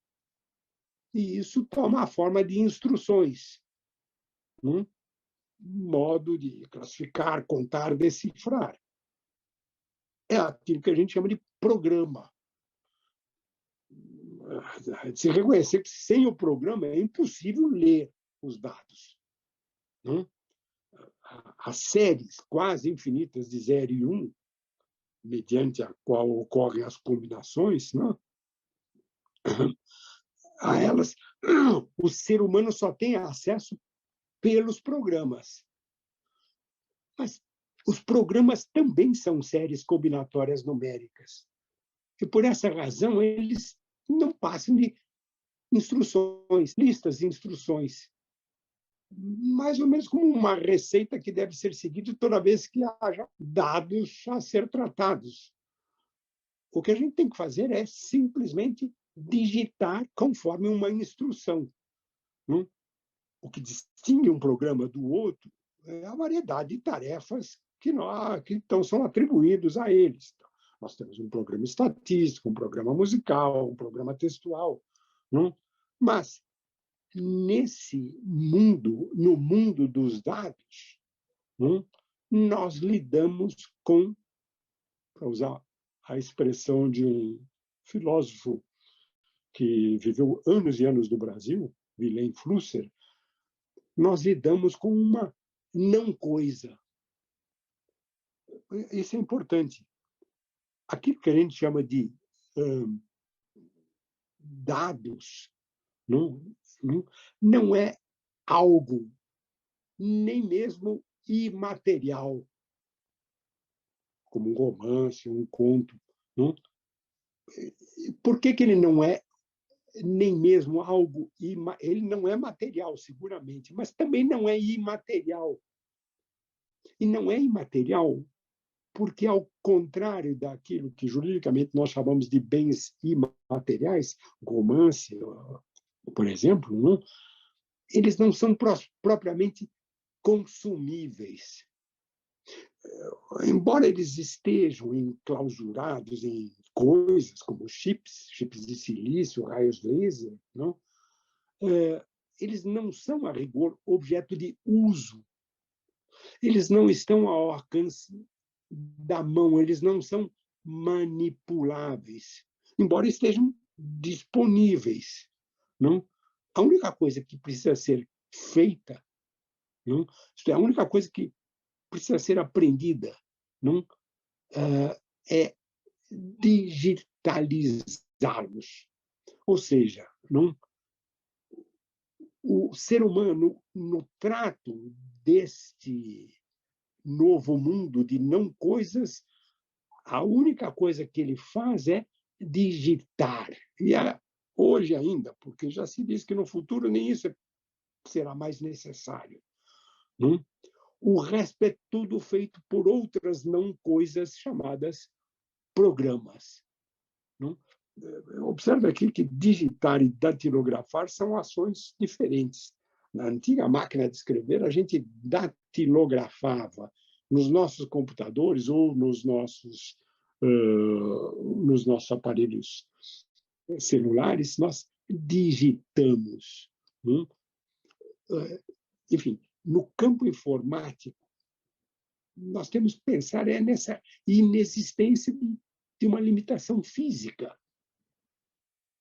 E isso toma a forma de instruções. Modo de classificar, contar, decifrar. É aquilo que a gente chama de programa. Se reconhecer que sem o programa é impossível ler os dados. As séries quase infinitas de 0 e 1, mediante a qual ocorrem as combinações, a elas o ser humano só tem acesso pelos programas. Mas os programas também são séries combinatórias numéricas. E, por essa razão, eles não passam de instruções, listas de instruções. Mais ou menos como uma receita que deve ser seguida toda vez que haja dados a ser tratados. O que a gente tem que fazer é simplesmente digitar conforme uma instrução. O que distingue um programa do outro é a variedade de tarefas que então são atribuídos a eles. Nós temos um programa estatístico, um programa musical, um programa textual. Mas, nesse mundo, no mundo dos dados, nós lidamos com, para usar a expressão de um filósofo que viveu anos e anos no Brasil, Wilhelm Flusser, nós lidamos com uma não coisa. Isso é importante. Aquilo que a gente chama de dados não é algo nem mesmo imaterial, como um romance, um conto. Por que ele não é nem mesmo algo... Ele não é material, seguramente, mas também não é imaterial. E não é imaterial porque, ao contrário daquilo que juridicamente nós chamamos de bens imateriais, romance, por exemplo, eles não são propriamente consumíveis. Embora eles estejam enclausurados em coisas como chips de silício, raios laser, eles não são, a rigor, objeto de uso. Eles não estão ao alcance da mão, eles não são manipuláveis, embora estejam disponíveis. A única coisa que precisa ser feita, isto é, a única coisa que precisa ser aprendida, é digitalizá-los. Ou seja, o ser humano, no trato deste novo mundo de não coisas, a única coisa que ele faz é digitar. E hoje ainda, porque já se diz que no futuro nem isso será mais necessário. O resto é tudo feito por outras não coisas chamadas programas. Observe aqui que digitar e datilografar são ações diferentes. Na antiga máquina de escrever, a gente datilografava nos nossos computadores ou nos nossos aparelhos celulares, nós digitamos. Enfim, no campo informático, nós temos que pensar nessa inexistência de uma limitação física.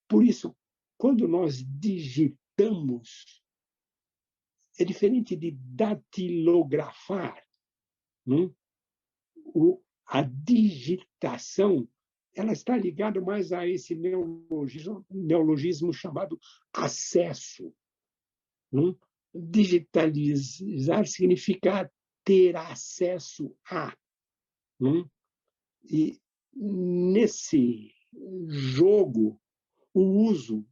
Por isso, quando nós digitamos, é diferente de datilografar, não? A digitação, ela está ligada mais a esse neologismo chamado acesso, não? Digitalizar significa ter acesso a, não? E nesse jogo, o uso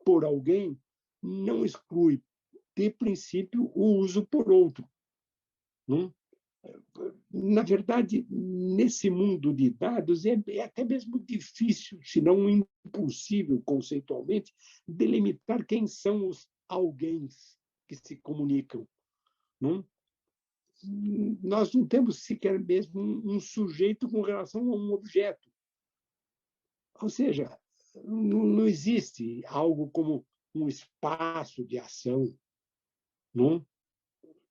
por alguém não exclui, de princípio, o uso por outro, não? Na verdade, nesse mundo de dados, é até mesmo difícil, se não impossível, conceitualmente, delimitar quem são os alguéms que se comunicam, não? Nós não temos sequer mesmo um sujeito com relação a um objeto. Ou seja, não existe algo como um espaço de ação, não?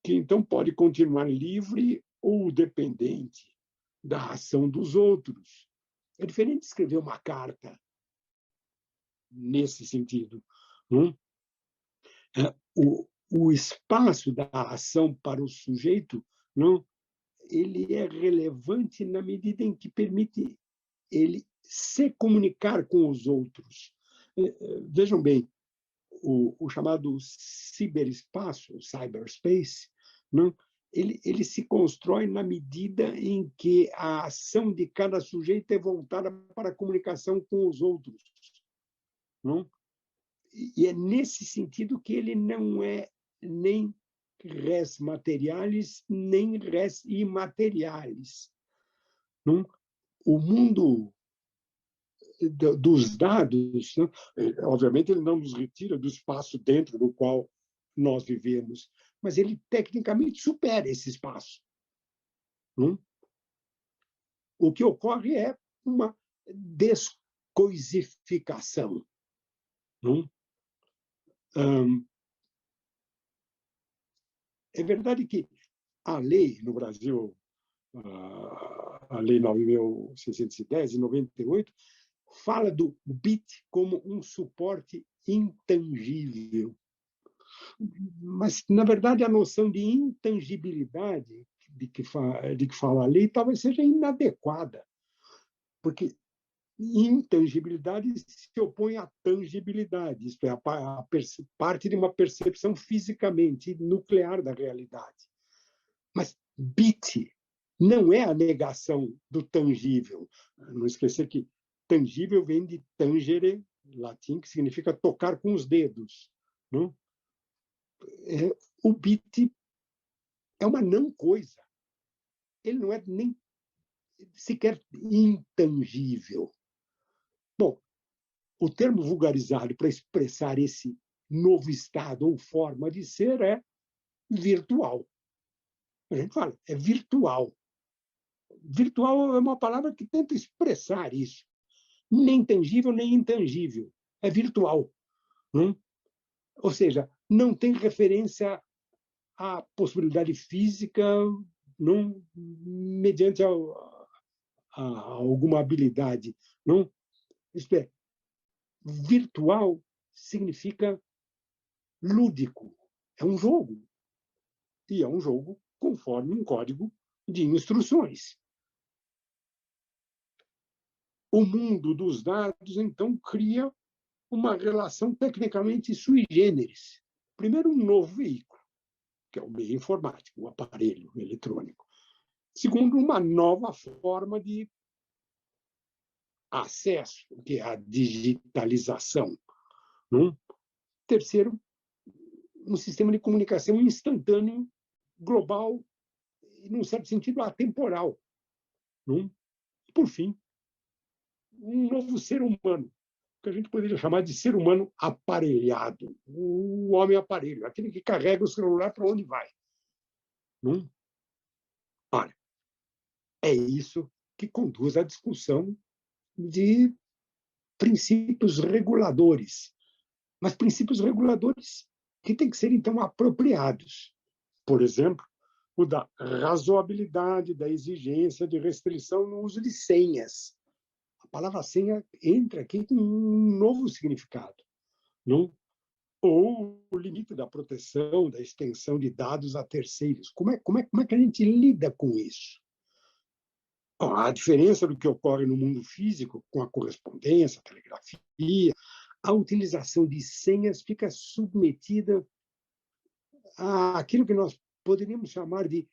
Que então pode continuar livre ou dependente da ação dos outros. É diferente de escrever uma carta nesse sentido, não? O espaço da ação para o sujeito, não? Ele é relevante na medida em que permite ele se comunicar com os outros. Vejam bem, o chamado ciberespaço, o cyberspace, não? Ele se constrói na medida em que a ação de cada sujeito é voltada para a comunicação com os outros, não? E é nesse sentido que ele não é nem res materialis, nem res imaterialis, não? O mundo dos dados, né? Obviamente, ele não nos retira do espaço dentro do qual nós vivemos, mas ele tecnicamente supera esse espaço, não? O que ocorre é uma descoisificação, não? É verdade que a lei no Brasil, a Lei 9.610, de 98, fala do bit como um suporte intangível. Mas, na verdade, a noção de intangibilidade de que fala a lei talvez seja inadequada, porque intangibilidade se opõe à tangibilidade, isto é, parte de uma percepção fisicamente nuclear da realidade. Mas bit não é a negação do tangível. Não esquecer que tangível vem de tangere, latim, que significa tocar com os dedos, não? O bit é uma não coisa. Ele não é nem sequer intangível. Bom, o termo vulgarizado para expressar esse novo estado ou forma de ser é virtual. A gente fala, é virtual. Virtual é uma palavra que tenta expressar isso. Nem tangível, nem intangível. É virtual. Ou seja, não tem referência à possibilidade física, não, mediante alguma habilidade. Não? Isto é, virtual significa lúdico. É um jogo. E é um jogo conforme um código de instruções. O mundo dos dados, então, cria uma relação tecnicamente sui generis. Primeiro, um novo veículo, que é o meio informático, o aparelho eletrônico. Segundo, uma nova forma de acesso, que é a digitalização. Não? Terceiro, um sistema de comunicação instantâneo, global, e, num certo sentido, atemporal. Não? Por fim, um novo ser humano, que a gente poderia chamar de ser humano aparelhado, o homem aparelho, aquele que carrega o celular para onde vai. Não? Olha, é isso que conduz à discussão de princípios reguladores, mas princípios reguladores que têm que ser, então, apropriados. Por exemplo, o da razoabilidade, da exigência de restrição no uso de senhas. A palavra senha entra aqui com um novo significado. não? Ou o limite da proteção, da extensão de dados a terceiros. Como é que a gente lida com isso? Bom, a diferença do que ocorre no mundo físico, com a correspondência, a telegrafia, a utilização de senhas fica submetida àquilo que nós poderíamos chamar de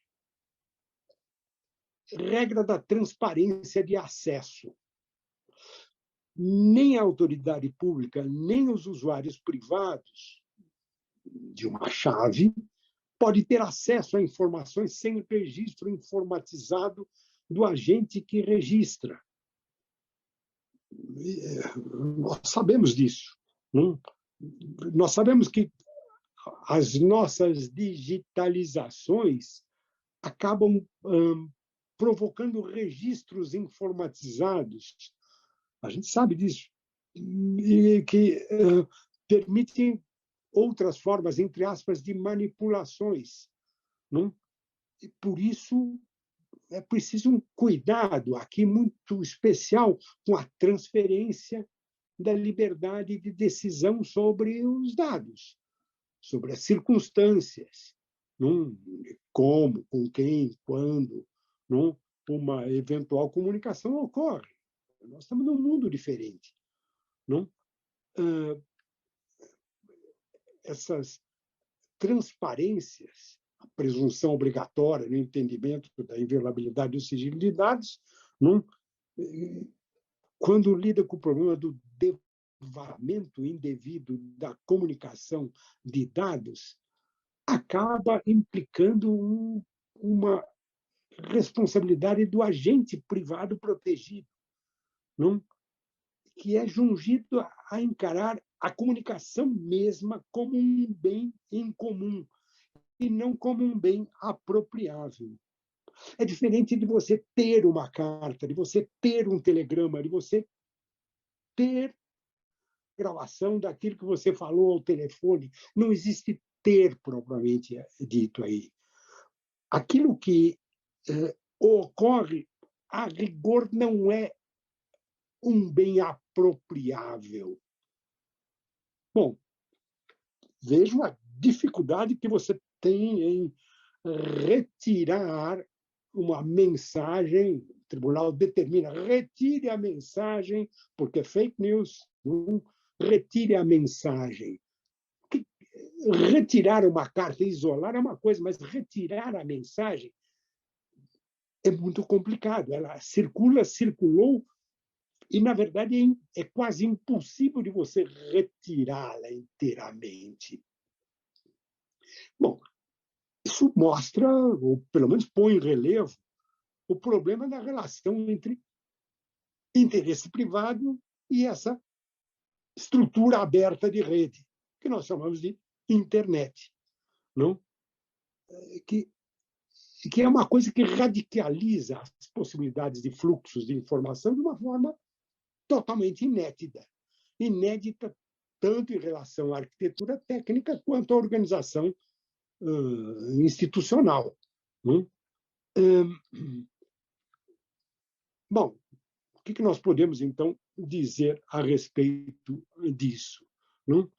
regra da transparência de acesso. Nem a autoridade pública, nem os usuários privados de uma chave pode ter acesso a informações sem registro informatizado do agente que registra. Nós sabemos disso. Não? Nós sabemos que as nossas digitalizações acabam provocando registros informatizados. A gente sabe disso. E que permitem outras formas, entre aspas, de manipulações. Não? E por isso é preciso um cuidado aqui muito especial com a transferência da liberdade de decisão sobre os dados, sobre as circunstâncias, não? Como, com quem, quando, não? Uma eventual comunicação ocorre. Nós estamos num mundo diferente. Não? Essas transparências, a presunção obrigatória no entendimento da inviolabilidade do sigilo de dados, não? Quando lida com o problema do desvazamento indevido da comunicação de dados, acaba implicando uma responsabilidade do agente privado protegido, não? Que é jungido a encarar a comunicação mesma como um bem em comum e não como um bem apropriável. É diferente de você ter uma carta, de você ter um telegrama, de você ter gravação daquilo que você falou ao telefone. Não existe ter propriamente dito aí. Aquilo que ocorre, a rigor, não é um bem apropriável. Bom, vejo a dificuldade que você tem em retirar uma mensagem. O tribunal determina, retire a mensagem, porque é fake news, não? Retire a mensagem. Retirar uma carta, isolar é uma coisa, mas retirar a mensagem é muito complicado. Ela circulou, e, na verdade, é quase impossível de você retirá-la inteiramente. Bom, isso mostra, ou pelo menos põe em relevo, o problema da relação entre interesse privado e essa estrutura aberta de rede, que nós chamamos de internet, não? Que é uma coisa que radicaliza as possibilidades de fluxos de informação de uma forma totalmente inédita tanto em relação à arquitetura técnica quanto à organização institucional. Não? Bom, o que nós podemos, então, dizer a respeito disso? Não?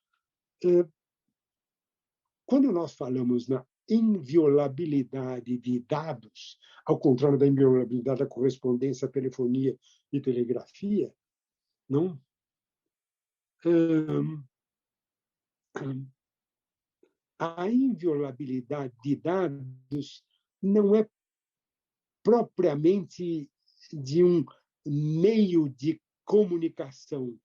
Quando nós falamos na inviolabilidade de dados, ao contrário da inviolabilidade da correspondência, telefonia e telegrafia, não? A inviolabilidade de dados não é propriamente de um meio de comunicação,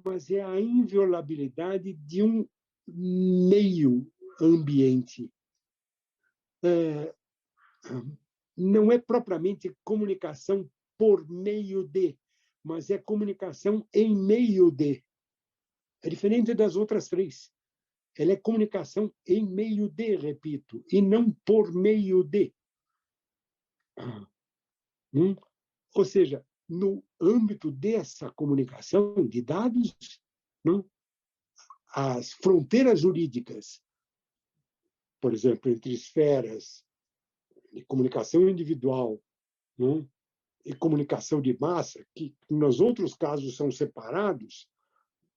mas é a inviolabilidade de um meio ambiente. Não é propriamente comunicação por meio de, mas é comunicação em meio de. É diferente das outras três. Ela é comunicação em meio de, repito, e não por meio de. Ou seja, no âmbito dessa comunicação de dados, não? As fronteiras jurídicas, por exemplo, entre esferas de comunicação individual, não? E comunicação de massa, que nos outros casos são separados,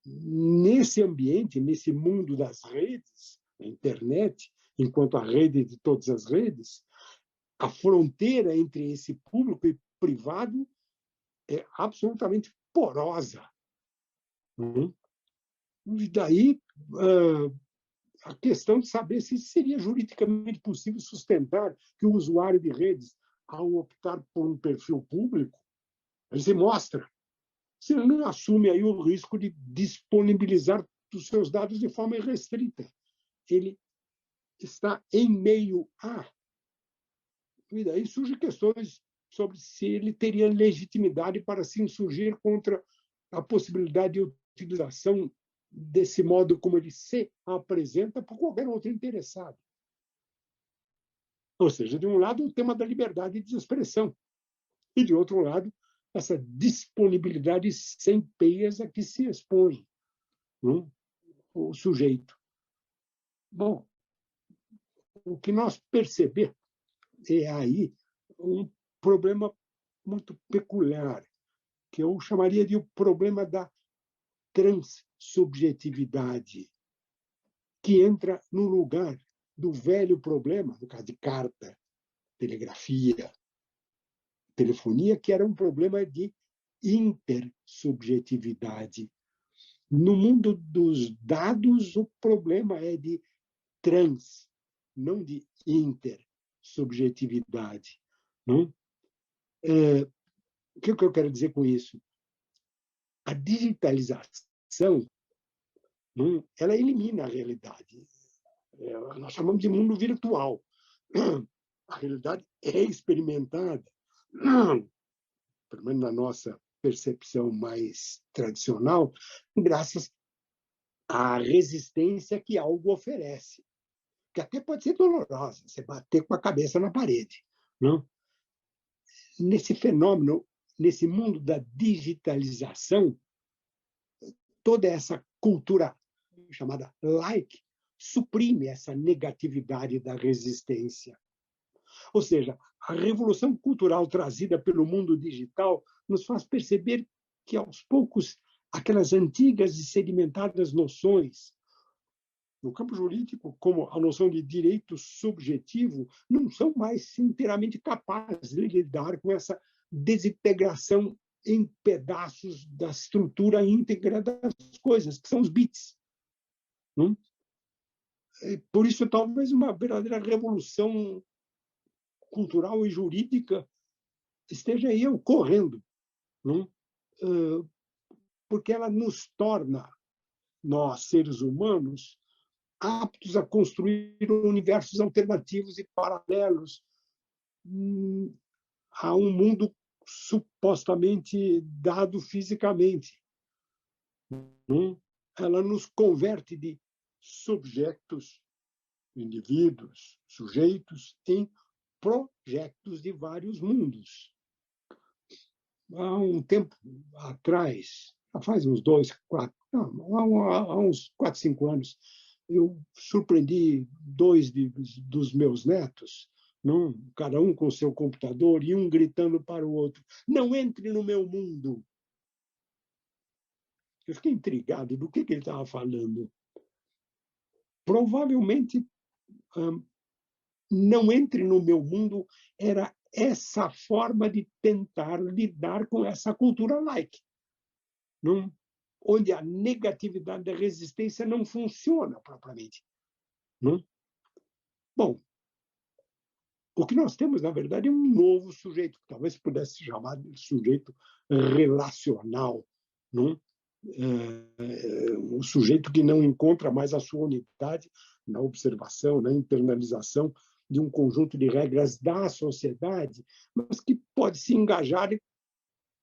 nesse ambiente, nesse mundo das redes, a internet, enquanto a rede de todas as redes, a fronteira entre esse público e privado é absolutamente porosa. E daí a questão de saber se seria juridicamente possível sustentar que o usuário de redes, ao optar por um perfil público, ele se mostra, se ele não assume aí o risco de disponibilizar os seus dados de forma irrestrita. Ele está em meio a... E daí surgem questões sobre se ele teria legitimidade para se insurgir contra a possibilidade de utilização desse modo como ele se apresenta por qualquer outro interessado. Ou seja, de um lado, o tema da liberdade de expressão, e, de outro lado, essa disponibilidade sem peias a que se expõe o sujeito. Bom, o que nós percebemos é aí um problema muito peculiar, que eu chamaria de o problema da transsubjetividade, que entra no lugar do velho problema, no caso de carta, telegrafia, telefonia, que era um problema de intersubjetividade. No mundo dos dados, o problema é de trans, não de intersubjetividade. Não? O que eu quero dizer com isso? A digitalização, não, ela elimina a realidade. Nós chamamos de mundo virtual. A realidade é experimentada, pelo menos na nossa percepção mais tradicional, graças à resistência que algo oferece, que até pode ser dolorosa, você bater com a cabeça na parede. Não? Nesse fenômeno, nesse mundo da digitalização, toda essa cultura chamada like suprime essa negatividade da resistência. Ou seja, a revolução cultural trazida pelo mundo digital nos faz perceber que, aos poucos, aquelas antigas e sedimentadas noções, no campo jurídico, como a noção de direito subjetivo, não são mais inteiramente capazes de lidar com essa desintegração em pedaços da estrutura íntegra das coisas, que são os bits. Não? Por isso, talvez uma verdadeira revolução cultural e jurídica esteja aí ocorrendo, não? Porque ela nos torna, nós, seres humanos, aptos a construir universos alternativos e paralelos a um mundo supostamente dado fisicamente. Não? Ela nos converte de subjetos, indivíduos, sujeitos, em projetos de vários mundos. Há um tempo atrás, faz uns 4, 5 anos, eu surpreendi 2 dos meus netos, não? Cada um com seu computador, e um gritando para o outro: não entre no meu mundo. Eu fiquei intrigado do que ele estava falando. Provavelmente, não entre no meu mundo era essa forma de tentar lidar com essa cultura like, não? Onde a negatividade da resistência não funciona propriamente. Não? Bom, o que nós temos, na verdade, é um novo sujeito, que talvez pudesse se chamar de sujeito relacional, não? Um sujeito que não encontra mais a sua unidade na observação, na internalização de um conjunto de regras da sociedade, mas que pode se engajar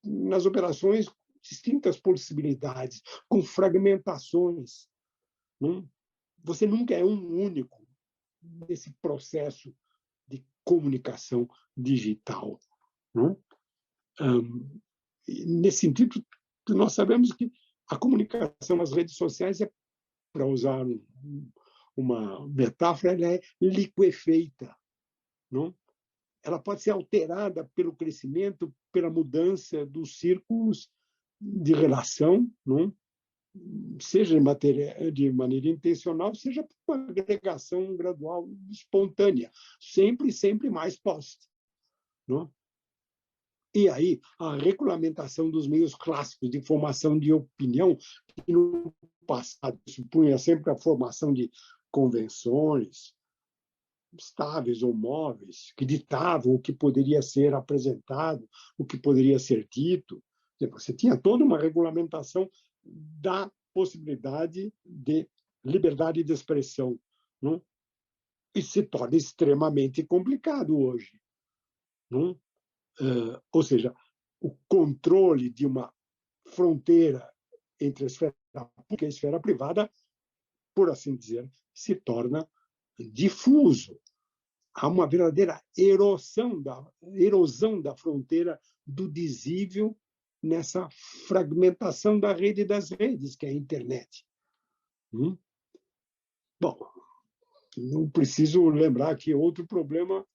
nas operações com distintas possibilidades, com fragmentações. Não? Você nunca é um único nesse processo de comunicação digital. Não? Nesse sentido, nós sabemos que a comunicação nas redes sociais é, para usar uma metáfora, ela é liquefeita. Não? Ela pode ser alterada pelo crescimento, pela mudança dos círculos de relação, não? seja de maneira intencional, seja por uma agregação gradual espontânea, sempre mais posse. Não? E aí, a regulamentação dos meios clássicos de formação de opinião, que no passado supunha sempre a formação de convenções estáveis ou móveis, que ditavam o que poderia ser apresentado, o que poderia ser dito. Você tinha toda uma regulamentação da possibilidade de liberdade de expressão. Não? E se torna extremamente complicado hoje. Não? Ou seja, o controle de uma fronteira entre a esfera pública e a esfera privada, por assim dizer, se torna difuso. Há uma verdadeira erosão da fronteira do dizível nessa fragmentação da rede das redes, que é a internet. Bom, não preciso lembrar que outro problema,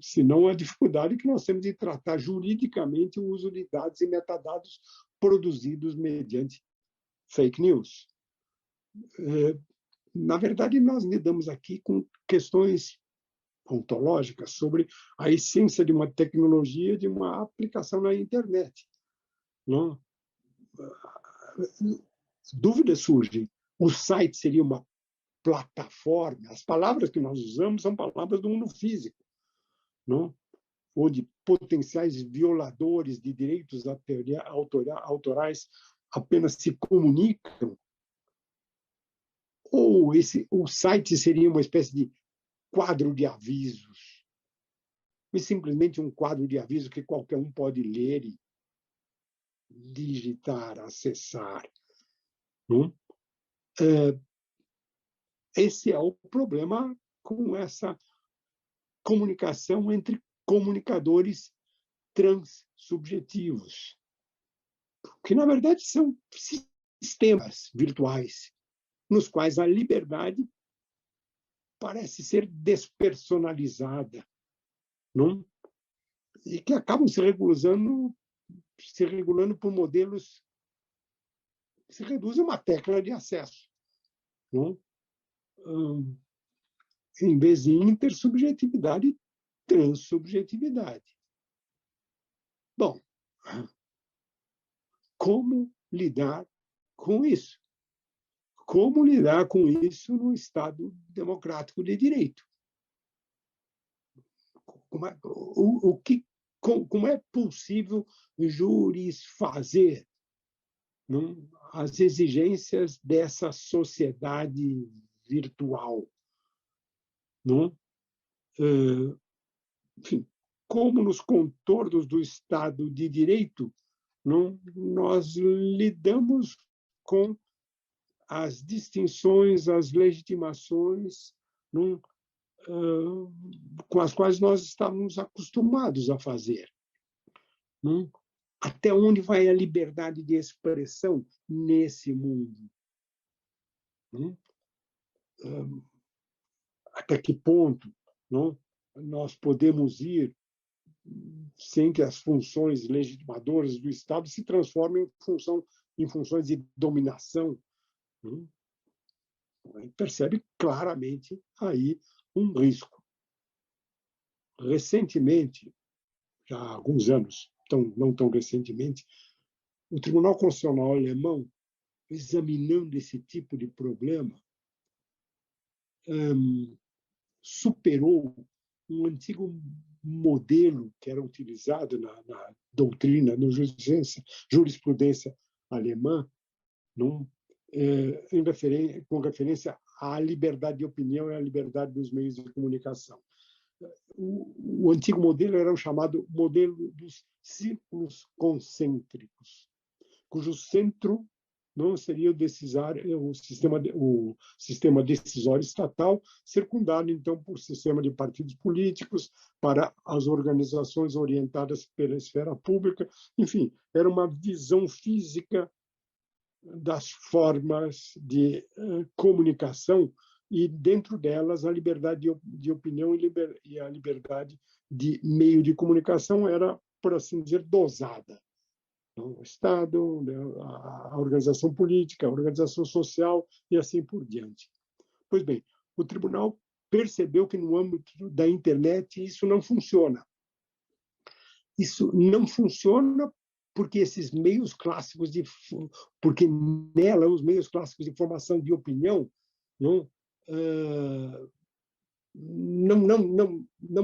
senão a dificuldade que nós temos de tratar juridicamente o uso de dados e metadados produzidos mediante fake news. Na verdade, nós lidamos aqui com questões ontológicas sobre a essência de uma tecnologia, de uma aplicação na internet. Não? Dúvidas surgem. O site seria uma plataforma. As palavras que nós usamos são palavras do mundo físico, não? Onde potenciais violadores de direitos autorais apenas se comunicam. Ou o site seria uma espécie de quadro de avisos, e simplesmente um quadro de avisos que qualquer um pode ler e digitar, acessar. Não? Esse é o problema com essa comunicação entre comunicadores transsubjetivos, que, na verdade, são sistemas virtuais nos quais a liberdade parece ser despersonalizada, não? E que acabam se regulando por modelos que se reduzem a uma tecla de acesso, não? Em vez de intersubjetividade, transsubjetividade. Bom, como lidar com isso? Como lidar com isso no Estado democrático de direito? Como é possível jurisfazer, não, as exigências dessa sociedade virtual? Não? Enfim, como nos contornos do Estado de Direito, não, nós lidamos com as distinções, as legitimações, não, com as quais nós estamos acostumados a fazer. Não? Até onde vai a liberdade de expressão nesse mundo? Não? Até que ponto, não, nós podemos ir sem que as funções legitimadoras do Estado se transformem em funções de dominação? Não? Percebe claramente aí um risco. Recentemente, já há alguns anos, não tão recentemente, o Tribunal Constitucional alemão, examinando esse tipo de problema, superou um antigo modelo que era utilizado na doutrina, na jurisprudência alemã, com referência à liberdade de opinião e à liberdade dos meios de comunicação. O antigo modelo era o chamado modelo dos círculos concêntricos, cujo centro não seria o sistema decisório estatal, circundado, então, por sistema de partidos políticos, para as organizações orientadas pela esfera pública. Enfim, era uma visão física das formas de comunicação e, dentro delas, a liberdade de opinião e a liberdade de meio de comunicação era, por assim dizer, dosada. o Estado, né, a organização política, a organização social e assim por diante. Pois bem, o tribunal percebeu que no âmbito da internet isso não funciona. Isso não funciona porque esses meios clássicos porque nela os meios clássicos de formação de opinião não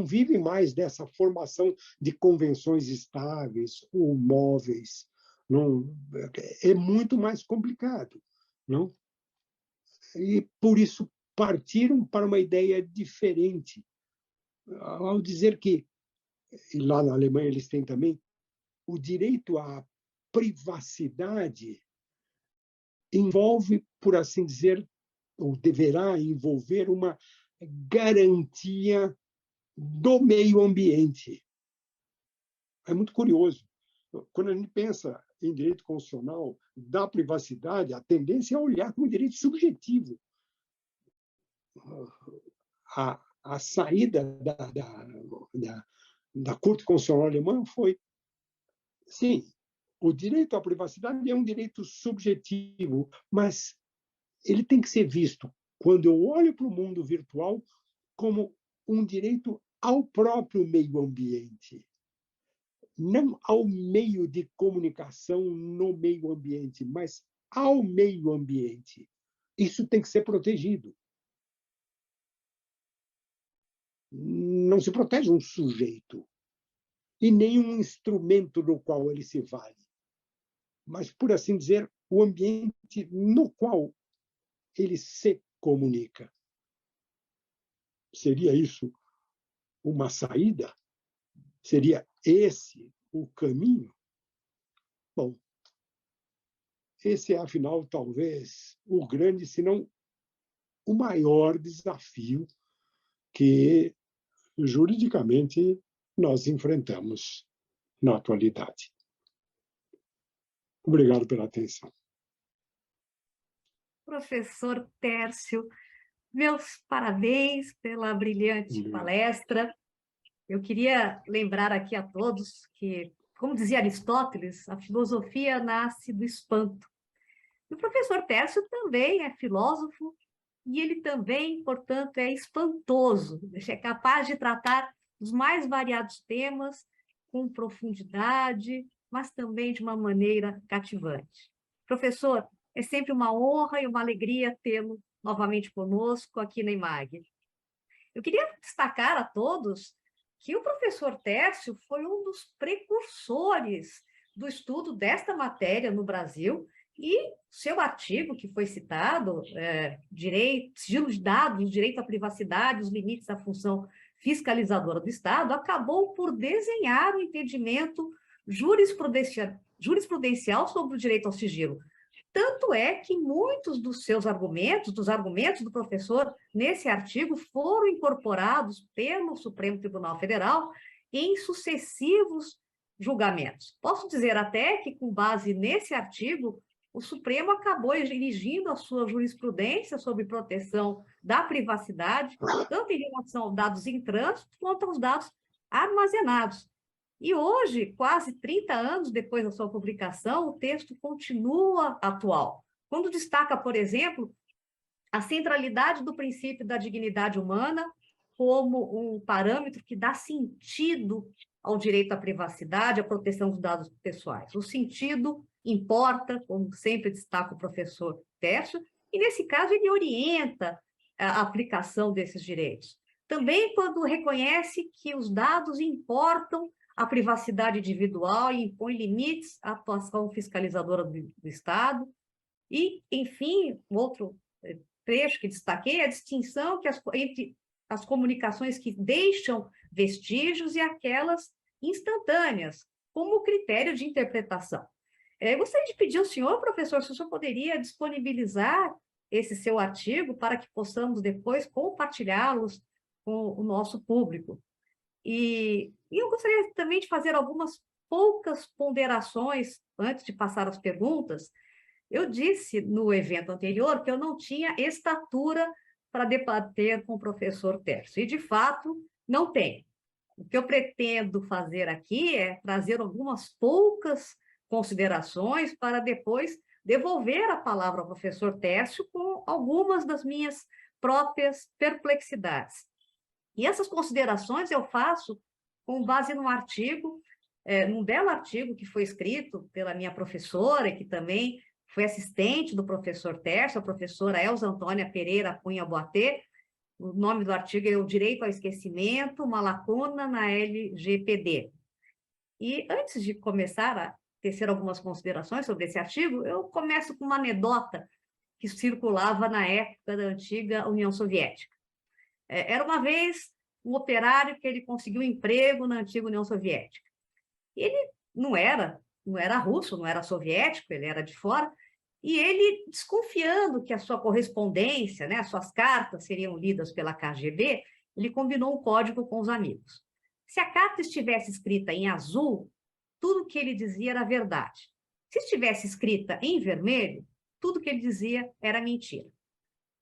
vivem mais dessa formação de convenções estáveis ou móveis. Não, é muito mais complicado. Não? E, por isso, partiram para uma ideia diferente, ao dizer que, e lá na Alemanha eles têm também, o direito à privacidade envolve, por assim dizer, ou deverá envolver uma garantia do meio ambiente. É muito curioso. Quando a gente pensa em direito constitucional da privacidade, a tendência é olhar como direito subjetivo. A saída da Corte Constitucional Alemã foi, sim, o direito à privacidade é um direito subjetivo, mas ele tem que ser visto, quando eu olho para o mundo virtual, como um direito ao próprio meio ambiente, não ao meio de comunicação no meio ambiente, mas ao meio ambiente. Isso tem que ser protegido. Não se protege um sujeito e nem um instrumento do qual ele se vale, mas, por assim dizer, o ambiente no qual ele se comunica. Seria isso uma saída? Seria esse o caminho? Bom, esse é, afinal, talvez o grande, se não o maior desafio que, juridicamente, nós enfrentamos na atualidade. Obrigado pela atenção. Professor Tércio, meus parabéns pela brilhante palestra. Eu queria lembrar aqui a todos que, como dizia Aristóteles, a filosofia nasce do espanto. E o professor Tércio também é filósofo e ele também, portanto, é espantoso. É capaz de tratar os mais variados temas com profundidade, mas também de uma maneira cativante. Professor, é sempre uma honra e uma alegria tê-lo novamente conosco aqui na IMAG. Eu queria destacar a todos que o professor Tércio foi um dos precursores do estudo desta matéria no Brasil e seu artigo, que foi citado, Sigilo de Dados, Direito à Privacidade, os Limites da Função Fiscalizadora do Estado, acabou por desenhar o entendimento jurisprudencial sobre o direito ao sigilo. Tanto é que muitos dos seus argumentos, dos argumentos do professor nesse artigo, foram incorporados pelo Supremo Tribunal Federal em sucessivos julgamentos. Posso dizer até que, com base nesse artigo, o Supremo acabou erigindo a sua jurisprudência sobre proteção da privacidade, tanto em relação aos dados em trânsito quanto aos dados armazenados. E hoje, quase 30 anos depois da sua publicação, o texto continua atual, quando destaca, por exemplo, a centralidade do princípio da dignidade humana como um parâmetro que dá sentido ao direito à privacidade, à proteção dos dados pessoais. O sentido importa, como sempre destaca o professor Tércio, e, nesse caso, ele orienta a aplicação desses direitos. Também quando reconhece que os dados importam a privacidade individual e impõe limites à atuação fiscalizadora do Estado. E, enfim, outro trecho que destaquei é a distinção entre as comunicações que deixam vestígios e aquelas instantâneas, como critério de interpretação. Eu gostaria de pedir ao senhor, professor, se o senhor poderia disponibilizar esse seu artigo para que possamos depois compartilhá-los com o nosso público. E eu gostaria também de fazer algumas poucas ponderações antes de passar as perguntas. Eu disse no evento anterior que eu não tinha estatura para debater com o professor Tércio, e, de fato, não tenho. O que eu pretendo fazer aqui é trazer algumas poucas considerações para depois devolver a palavra ao professor Tércio com algumas das minhas próprias perplexidades. E essas considerações eu faço com base num artigo, num belo artigo que foi escrito pela minha professora, que também foi assistente do professor Tércio, a professora Elza Antônia Pereira Cunha Boatê. O nome do artigo é O Direito ao Esquecimento, uma lacuna na LGPD. E antes de começar a tecer algumas considerações sobre esse artigo, eu começo com uma anedota que circulava na época da antiga União Soviética. Era uma vez um operário que ele conseguiu um emprego na antiga União Soviética. E ele não era russo, não era soviético, ele era de fora, e ele, desconfiando que a sua correspondência, né, as suas cartas seriam lidas pela KGB, ele combinou um código com os amigos. Se a carta estivesse escrita em azul, tudo que ele dizia era verdade. Se estivesse escrita em vermelho, tudo que ele dizia era mentira.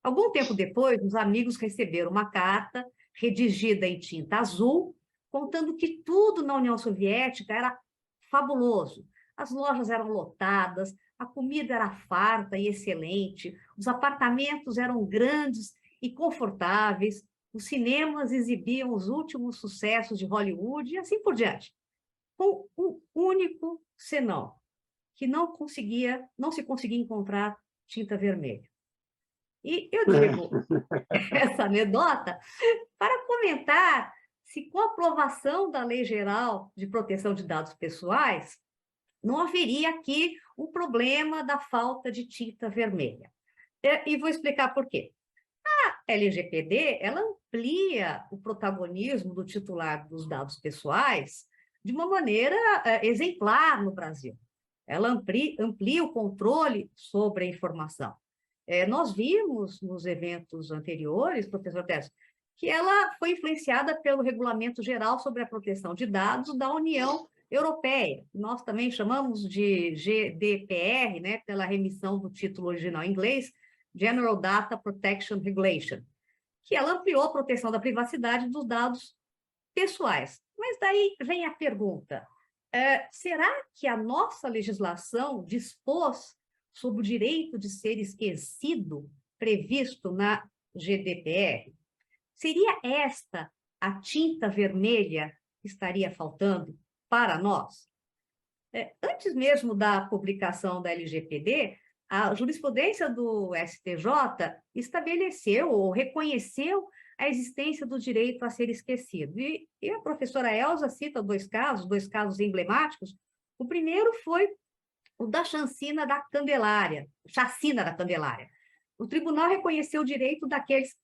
Algum tempo depois, os amigos receberam uma carta redigida em tinta azul, contando que tudo na União Soviética era fabuloso. As lojas eram lotadas, a comida era farta e excelente, os apartamentos eram grandes e confortáveis, os cinemas exibiam os últimos sucessos de Hollywood e assim por diante. Com um único senão, que não se conseguia encontrar tinta vermelha. E eu digo essa anedota para comentar se, com a aprovação da Lei Geral de Proteção de Dados Pessoais, não haveria aqui o problema da falta de tinta vermelha. E vou explicar por quê. A LGPD, ela amplia o protagonismo do titular dos dados pessoais de uma maneira exemplar no Brasil. Ela amplia o controle sobre a informação. Nós vimos nos eventos anteriores, professor Tércio, que ela foi influenciada pelo Regulamento Geral sobre a Proteção de Dados da União Europeia. Nós também chamamos de GDPR, né, pela remissão do título original em inglês, General Data Protection Regulation, que ela ampliou a proteção da privacidade dos dados pessoais. Mas daí vem a pergunta, será que a nossa legislação dispôs sobre o direito de ser esquecido previsto na GDPR? Seria esta a tinta vermelha que estaria faltando para nós? Antes mesmo da publicação da LGPD, a jurisprudência do STJ estabeleceu ou reconheceu a existência do direito a ser esquecido. E a professora Elza cita dois casos emblemáticos. O primeiro foi o da chacina da Candelária. O tribunal reconheceu o direito daqueles,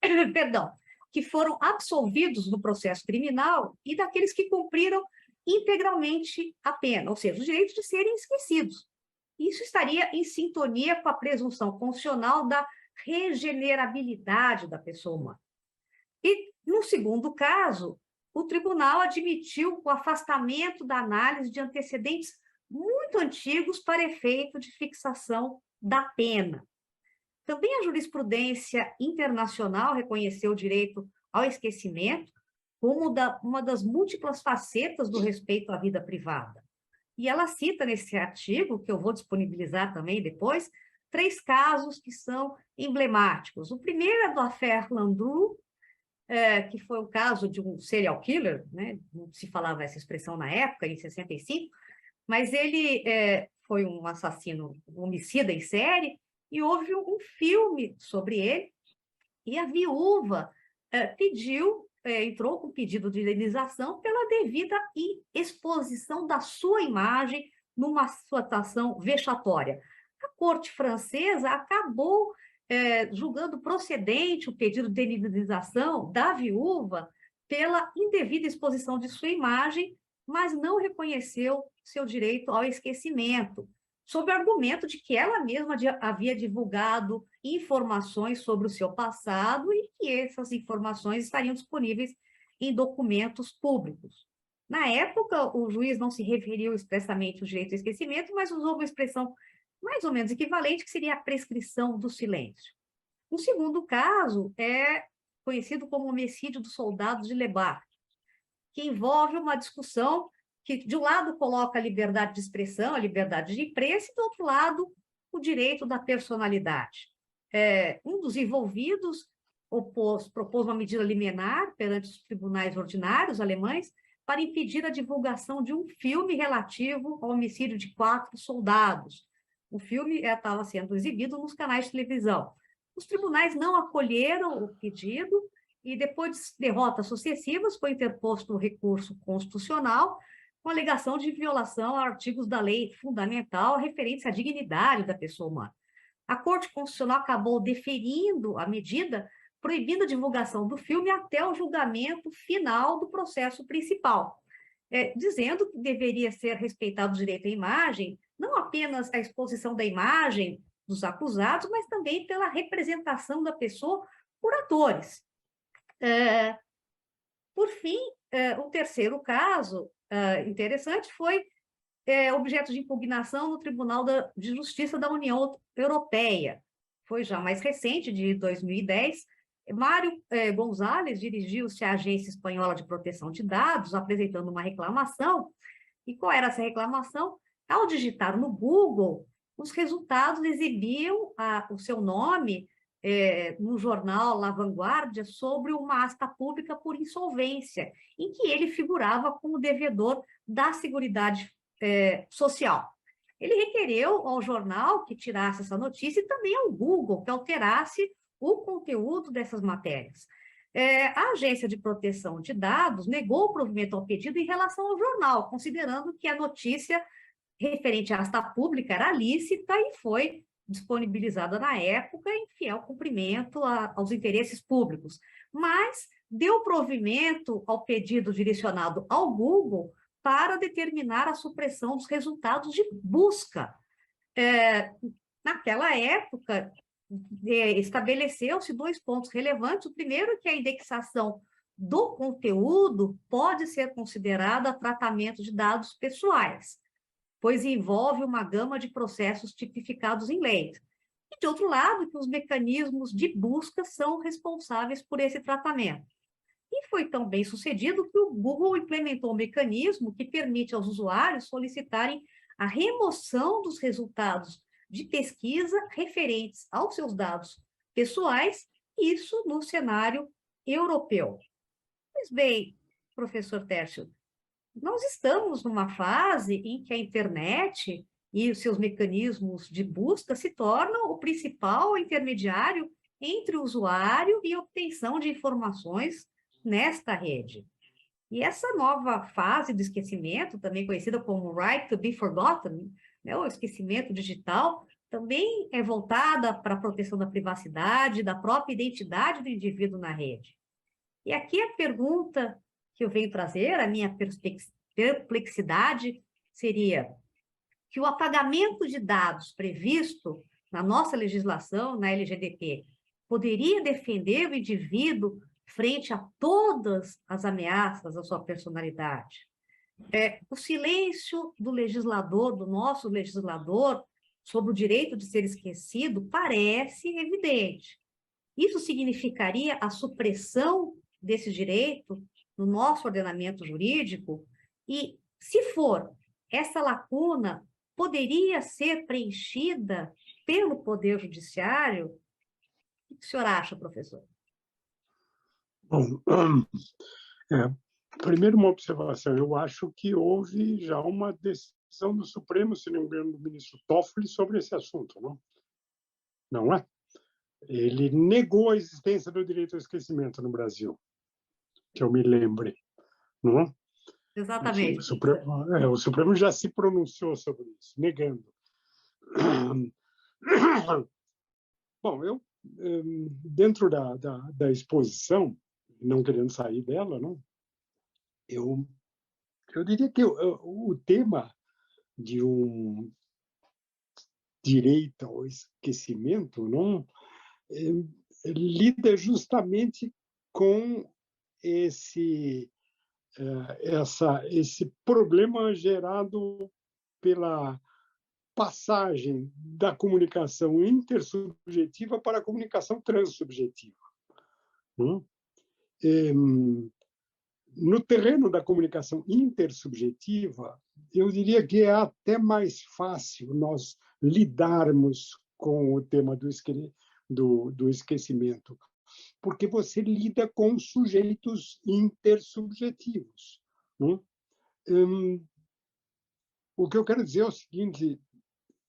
que foram absolvidos do processo criminal e daqueles que cumpriram integralmente a pena, ou seja, o direito de serem esquecidos. Isso estaria em sintonia com a presunção constitucional da regenerabilidade da pessoa humana. E, no segundo caso, o tribunal admitiu o afastamento da análise de antecedentes muito antigos para efeito de fixação da pena. Também a jurisprudência internacional reconheceu o direito ao esquecimento como uma das múltiplas facetas do respeito à vida privada. E ela cita nesse artigo, que eu vou disponibilizar também depois, 3 casos que são emblemáticos. O primeiro é do Affair Landru, que foi o caso de um serial killer, né? Não se falava essa expressão na época, em 65, mas ele foi um assassino, um homicida em série, e houve um filme sobre ele, e a viúva entrou com pedido de indenização pela devida exposição da sua imagem numa situação vexatória. A corte francesa acabou julgando procedente o pedido de indenização da viúva pela indevida exposição de sua imagem, mas não reconheceu seu direito ao esquecimento, sob o argumento de que ela mesma havia divulgado informações sobre o seu passado e que essas informações estariam disponíveis em documentos públicos. Na época, o juiz não se referiu expressamente ao direito ao esquecimento, mas usou uma expressão mais ou menos equivalente, que seria a prescrição do silêncio. O segundo caso é conhecido como homicídio dos soldados de Lebar, que envolve uma discussão que de um lado coloca a liberdade de expressão, a liberdade de imprensa, e do outro lado o direito da personalidade. Um dos envolvidos propôs uma medida liminar perante os tribunais ordinários alemães para impedir a divulgação de um filme relativo ao homicídio de 4 soldados. O filme estava sendo exibido nos canais de televisão. Os tribunais não acolheram o pedido e, depois de derrotas sucessivas, foi interposto um recurso constitucional com alegação de violação a artigos da lei fundamental referentes à dignidade da pessoa humana. A Corte Constitucional acabou deferindo a medida, proibindo a divulgação do filme até o julgamento final do processo principal, dizendo que deveria ser respeitado o direito à imagem, não apenas a exposição da imagem dos acusados, mas também pela representação da pessoa por atores. Por fim, o terceiro caso interessante foi objeto de impugnação no Tribunal de Justiça da União Europeia. Foi já mais recente, de 2010. Mário Gonzalez dirigiu-se à Agência Espanhola de Proteção de Dados, apresentando uma reclamação. E qual era essa reclamação? Ao digitar no Google, os resultados exibiam o seu nome no jornal La Vanguardia sobre uma asta pública por insolvência, em que ele figurava como devedor da Seguridade Social. Ele requereu ao jornal que tirasse essa notícia e também ao Google que alterasse o conteúdo dessas matérias. A Agência de Proteção de Dados negou o provimento ao pedido em relação ao jornal, considerando que a notícia referente à asta pública era lícita e foi disponibilizada na época em fiel cumprimento aos interesses públicos, mas deu provimento ao pedido direcionado ao Google para determinar a supressão dos resultados de busca. Naquela época, estabeleceu-se 2 pontos relevantes. O primeiro é que a indexação do conteúdo pode ser considerada tratamento de dados pessoais, pois envolve uma gama de processos tipificados em lei. E, de outro lado, que os mecanismos de busca são responsáveis por esse tratamento. E foi tão bem sucedido que o Google implementou um mecanismo que permite aos usuários solicitarem a remoção dos resultados de pesquisa referentes aos seus dados pessoais, isso no cenário europeu. Pois bem, professor Tércio, nós estamos numa fase em que a internet e os seus mecanismos de busca se tornam o principal intermediário entre o usuário e a obtenção de informações nesta rede. E essa nova fase do esquecimento, também conhecida como right to be forgotten, né, o esquecimento digital, também é voltada para a proteção da privacidade, da própria identidade do indivíduo na rede. E aqui a pergunta que eu venho trazer, a minha perplexidade, seria que o apagamento de dados previsto na nossa legislação, na LGDP, poderia defender o indivíduo frente a todas as ameaças à sua personalidade. O silêncio do legislador, do nosso legislador, sobre o direito de ser esquecido, parece evidente. Isso significaria a supressão desse direito no nosso ordenamento jurídico? E, se for, essa lacuna poderia ser preenchida pelo Poder Judiciário? O que o senhor acha, professor? Bom, primeiro uma observação. Eu acho que houve já uma decisão do Supremo, se não me engano, do ministro Toffoli, sobre esse assunto, não? Não é? Ele negou a existência do direito ao esquecimento no Brasil, que eu me lembre, não é? Exatamente. O Supremo já se pronunciou sobre isso, negando. Bom, eu, dentro da exposição, não querendo sair dela, não, eu diria que o tema de um direito ao esquecimento não lida justamente com esse problema gerado pela passagem da comunicação intersubjetiva para a comunicação transsubjetiva. No terreno da comunicação intersubjetiva, eu diria que é até mais fácil nós lidarmos com o tema do esquecimento, porque você lida com sujeitos intersubjetivos. Né? O que eu quero dizer é o seguinte: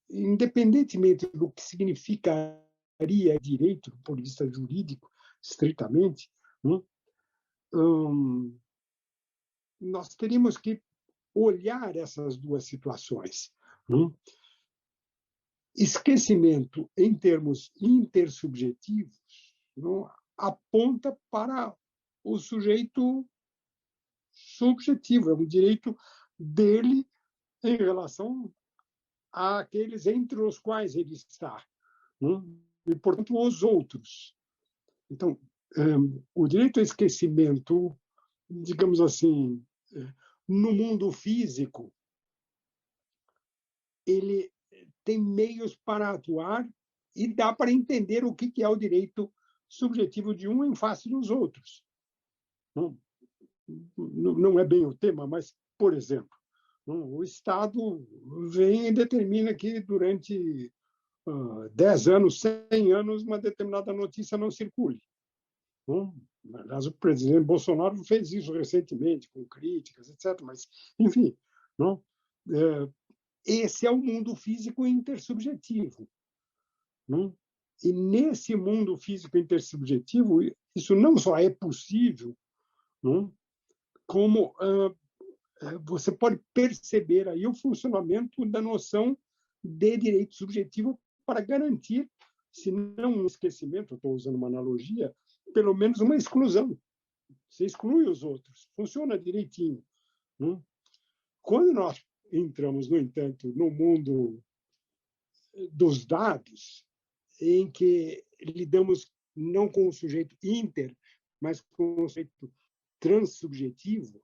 independentemente do que significaria direito, do ponto de vista jurídico, estritamente, né? Nós teríamos que olhar essas duas situações. Né? Esquecimento, em termos intersubjetivos, não, aponta para o sujeito subjetivo, é um direito dele em relação àqueles entre os quais ele está, né? E, portanto, os outros. Então, o direito ao esquecimento, digamos assim, no mundo físico, ele tem meios para atuar e dá para entender o que é o direito subjetivo de um em face dos outros. Não é bem o tema, mas, por exemplo, o Estado vem e determina que durante 10 anos, 100 anos, uma determinada notícia não circule. Aliás, o presidente Bolsonaro fez isso recentemente, com críticas, etc. Mas, enfim, não? Esse é o mundo físico intersubjetivo. Não? E nesse mundo físico intersubjetivo, isso não só é possível, não? Como você pode perceber aí o funcionamento da noção de direito subjetivo para garantir, se não um esquecimento, estou usando uma analogia, pelo menos uma exclusão. Você exclui os outros, funciona direitinho. Né? Quando nós entramos, no entanto, no mundo dos dados, em que lidamos não com o sujeito inter, mas com o sujeito transsubjetivo,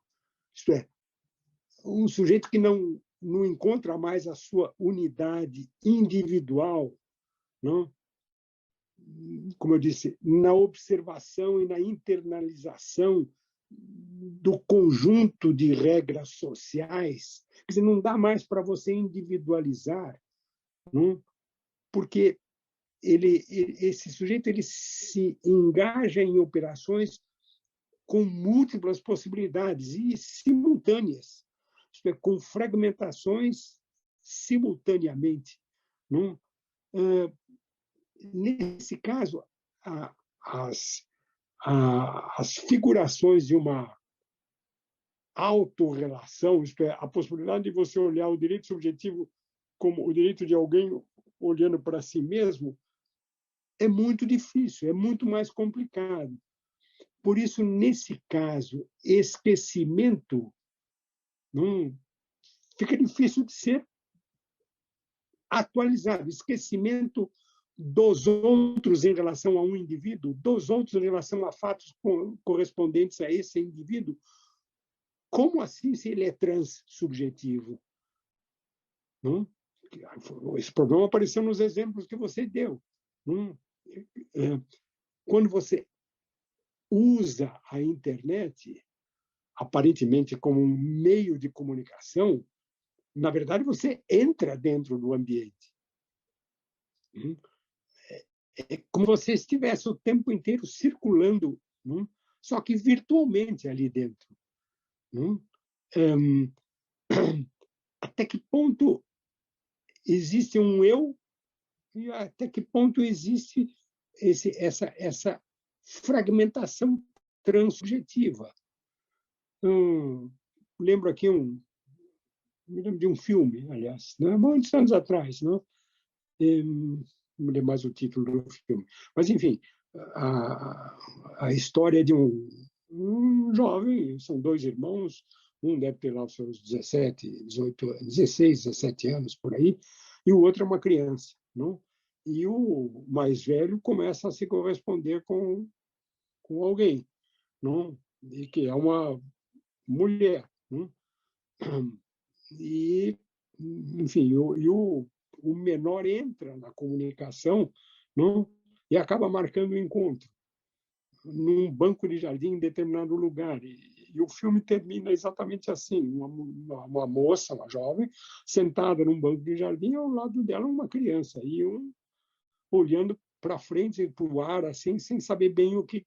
isto é, um sujeito que não encontra mais a sua unidade individual, não? Como eu disse, na observação e na internalização do conjunto de regras sociais, quer dizer, não dá mais para você individualizar, não? Porque esse sujeito ele se engaja em operações com múltiplas possibilidades e simultâneas, isto é, com fragmentações simultaneamente. Não? Nesse caso, as figurações de uma autorrelação, isto é, a possibilidade de você olhar o direito subjetivo como o direito de alguém olhando para si mesmo, é muito difícil, é muito mais complicado. Por isso, nesse caso, esquecimento fica difícil de ser atualizado. Esquecimento dos outros em relação a um indivíduo, dos outros em relação a fatos correspondentes a esse indivíduo. Como assim se ele é transsubjetivo? Não? Esse problema apareceu nos exemplos que você deu. Não? Quando você usa a internet, aparentemente como um meio de comunicação, na verdade, você entra dentro do ambiente. É como se você estivesse o tempo inteiro circulando, só que virtualmente ali dentro. Até que ponto existe um eu e até que ponto existe essa fragmentação transsubjetiva. Lembro aqui me lembro de um filme, aliás, muitos anos atrás, não me lembro mais o título do filme. Mas, enfim, a história de um jovem, são dois irmãos, um deve ter lá os seus 17, 18, 16, 17 anos, por aí, e o outro é uma criança. Não? E o mais velho começa a se corresponder com alguém, não? E que é uma mulher. Não? E, enfim, o menor entra na comunicação, não? E acaba marcando o encontro. num banco de jardim em determinado lugar. E o filme termina exatamente assim: uma moça, uma jovem, sentada num banco de jardim, ao lado dela uma criança, e olhando para frente, para o ar, assim, sem saber bem o que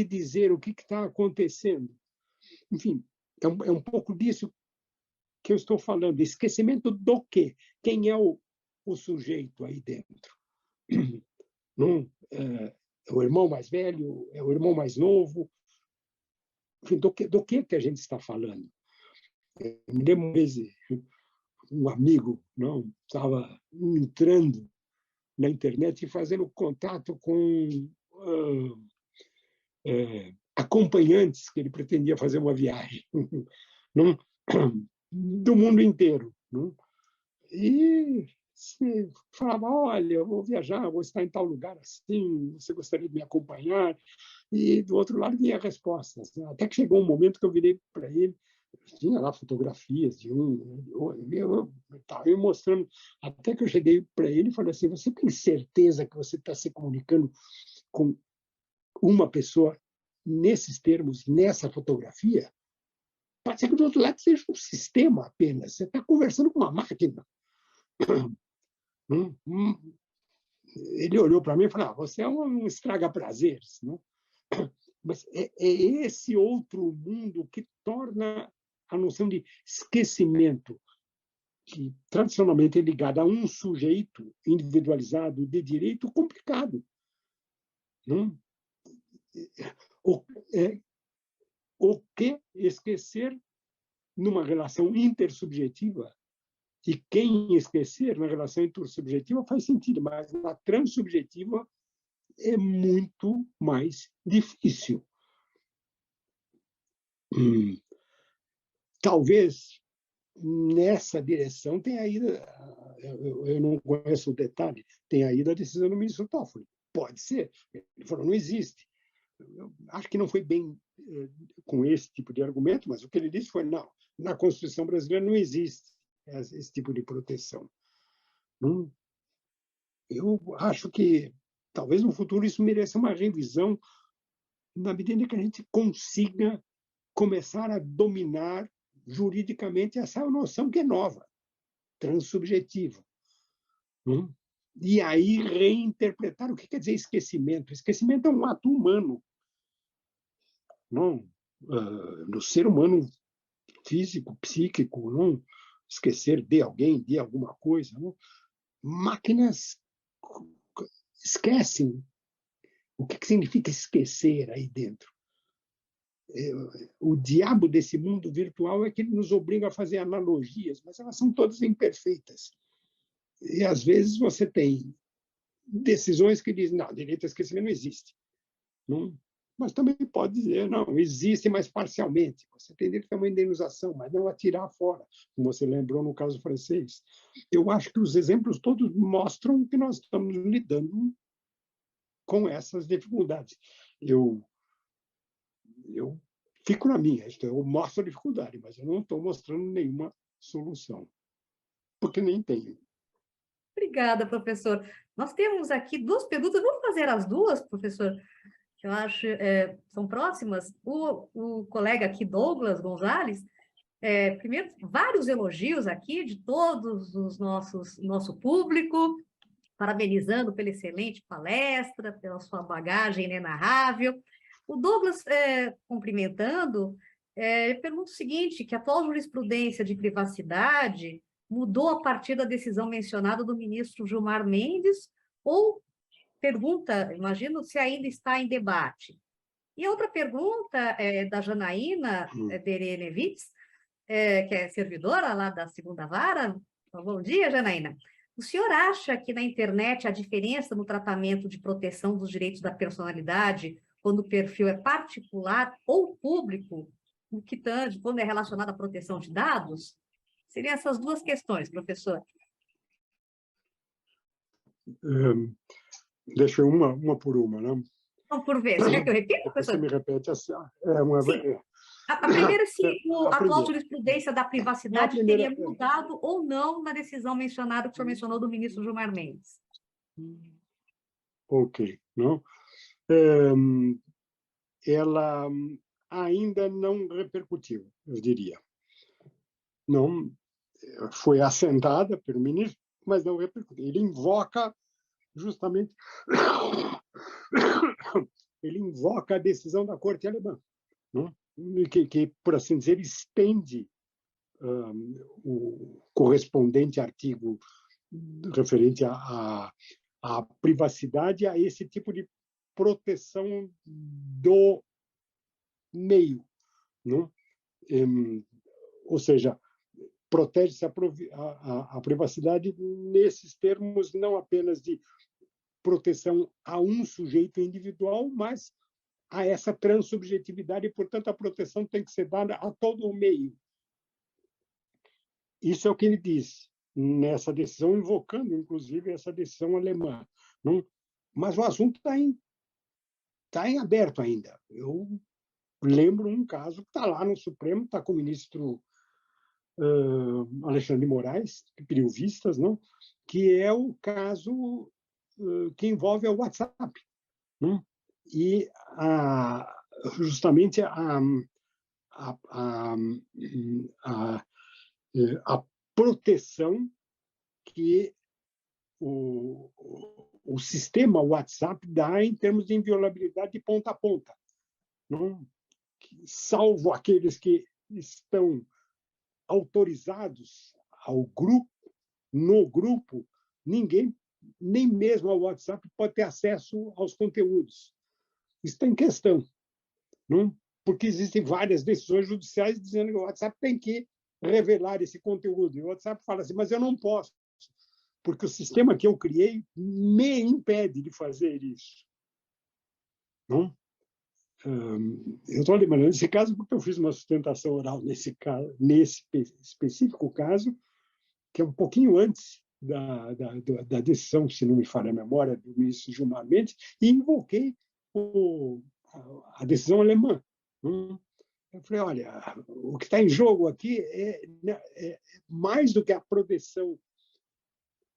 dizer, o que está acontecendo. Enfim, é um pouco disso que eu estou falando. Esquecimento do quê? Quem é o sujeito aí dentro? Não, é o irmão mais velho? É o irmão mais novo? Enfim, do que a gente está falando? Me lembro uma vez, um amigo não estava entrando na internet e fazendo contato com acompanhantes que ele pretendia fazer uma viagem não, do mundo inteiro. Não? E se falava: olha, eu vou viajar, vou estar em tal lugar assim, você gostaria de me acompanhar? E do outro lado vinha respostas. Até que chegou um momento que eu virei para ele, tinha lá fotografias de eu mostrando, até que eu cheguei para ele e falei assim: você tem certeza que você está se comunicando com uma pessoa nesses termos, nessa fotografia? Pode ser que do outro lado seja um sistema apenas, você está conversando com uma máquina. Ele olhou para mim e falou: você é um estraga-prazeres. Não? Mas é esse outro mundo que torna a noção de esquecimento, que tradicionalmente é ligada a um sujeito individualizado de direito, complicado. Não? O que esquecer numa relação intersubjetiva? E quem esquecer na relação intersubjetiva faz sentido, mas na transsubjetiva é muito mais difícil. Talvez nessa direção tenha ido, eu não conheço o detalhe, tenha ido a decisão do ministro Toffoli. Pode ser. Ele falou: não existe. Eu acho que não foi bem com esse tipo de argumento, mas o que ele disse foi: não, na Constituição brasileira não existe esse tipo de proteção. Eu acho que talvez no futuro isso mereça uma revisão, na medida em que a gente consiga começar a dominar juridicamente essa noção que é nova, transsubjetiva. E aí reinterpretar o que quer dizer esquecimento. Esquecimento é um ato humano. No ser humano físico, psíquico, não esquecer de alguém, de alguma coisa. Não? Máquinas esquecem. O que significa esquecer aí dentro? O diabo desse mundo virtual é que ele nos obriga a fazer analogias, mas elas são todas imperfeitas. E, às vezes, você tem decisões que dizem: não, direito ao esquecimento não existe. Não? Mas também pode dizer: não, existe, mas parcialmente. Você tem direito a uma indenização, mas não a tirar fora, como você lembrou no caso francês. Eu acho que os exemplos todos mostram que nós estamos lidando com essas dificuldades. Eu fico na minha, eu mostro a dificuldade, mas eu não estou mostrando nenhuma solução, porque nem tenho. Obrigada, professor. Nós temos aqui duas perguntas, vamos fazer as duas, professor, que eu acho são próximas. O colega aqui, Douglas Gonzalez, primeiro, vários elogios aqui de todos os nosso público, parabenizando pela excelente palestra, pela sua bagagem inenarrável. O Douglas, cumprimentando, pergunta o seguinte, que a atual jurisprudência de privacidade mudou a partir da decisão mencionada do ministro Gilmar Mendes, ou pergunta, imagino, se ainda está em debate. E a outra pergunta é da Janaína Derenevitz, que é servidora lá da segunda vara. Bom dia, Janaína. O senhor acha que na internet a diferença no tratamento de proteção dos direitos da personalidade, quando o perfil é particular ou público, no que tange, quando é relacionado à proteção de dados? Seriam essas duas questões, professor. Deixa uma por uma, né? Vamos por vez. Você quer que eu repita, professor? Você me repete assim. A primeira, se a atual primeira. jurisprudência da privacidade teria mudado ou não na decisão mencionada, que o senhor mencionou, do ministro Gilmar Mendes. Ok. Não? ela ainda não repercutiu, eu diria. Não foi assentada pelo ministro, mas não repercutiu. Ele invoca justamente ele invoca a decisão da Corte Alemã, não? Que, por assim dizer, estende o correspondente artigo referente à privacidade a esse tipo de proteção do meio, não? Ou seja, protege-se a privacidade nesses termos não apenas de proteção a um sujeito individual, mas a essa transubjetividade, e, portanto, a proteção tem que ser dada a todo o meio. Isso é o que ele diz nessa decisão, invocando, inclusive, essa decisão alemã. Não? Mas o assunto está em aberto ainda. Eu lembro um caso que está lá no Supremo, está com o ministro Alexandre de Moraes, que pediu vistas, não? Que é o caso que envolve o WhatsApp. Não? E justamente a proteção que o sistema WhatsApp dá em termos de inviolabilidade de ponta a ponta. Não? Salvo aqueles que estão autorizados ao grupo, no grupo, ninguém, nem mesmo ao WhatsApp, pode ter acesso aos conteúdos. Isso está em questão, não? Porque existem várias decisões judiciais dizendo que o WhatsApp tem que revelar esse conteúdo. E o WhatsApp fala assim, mas eu não posso, porque o sistema que eu criei me impede de fazer isso. Não? Eu estou lembrando desse caso porque eu fiz uma sustentação oral nesse específico caso, que é um pouquinho antes da decisão, se não me falha a memória, do ministro Gilmar Mendes, e invoquei a decisão alemã. Eu falei, olha, o que está em jogo aqui é mais do que a proteção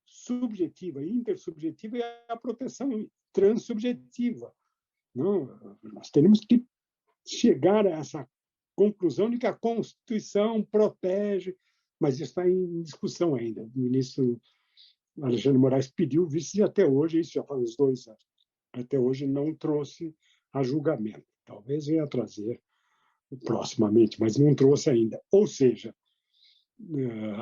subjetiva e intersubjetiva, é a proteção transsubjetiva. Não, nós temos que chegar a essa conclusão de que a Constituição protege, mas isso está em discussão ainda. O ministro Alexandre de Moraes pediu visto e até hoje, isso já faz uns 2 anos, até hoje não trouxe a julgamento. Talvez venha a trazer proximamente, mas não trouxe ainda. Ou seja,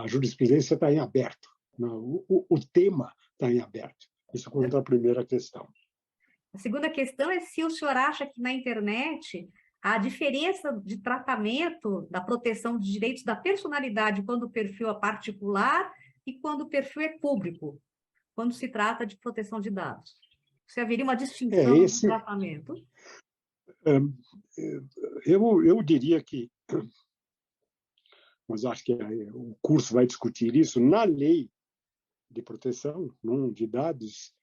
a jurisprudência está em aberto, o tema está em aberto. Isso quanto à primeira questão. A segunda questão é se o senhor acha que na internet a diferença de tratamento da proteção de direitos da personalidade quando o perfil é particular e quando o perfil é público, quando se trata de proteção de dados. Se haveria uma distinção de tratamento? Eu diria que, mas acho que o curso vai discutir isso, na lei de proteção de dados,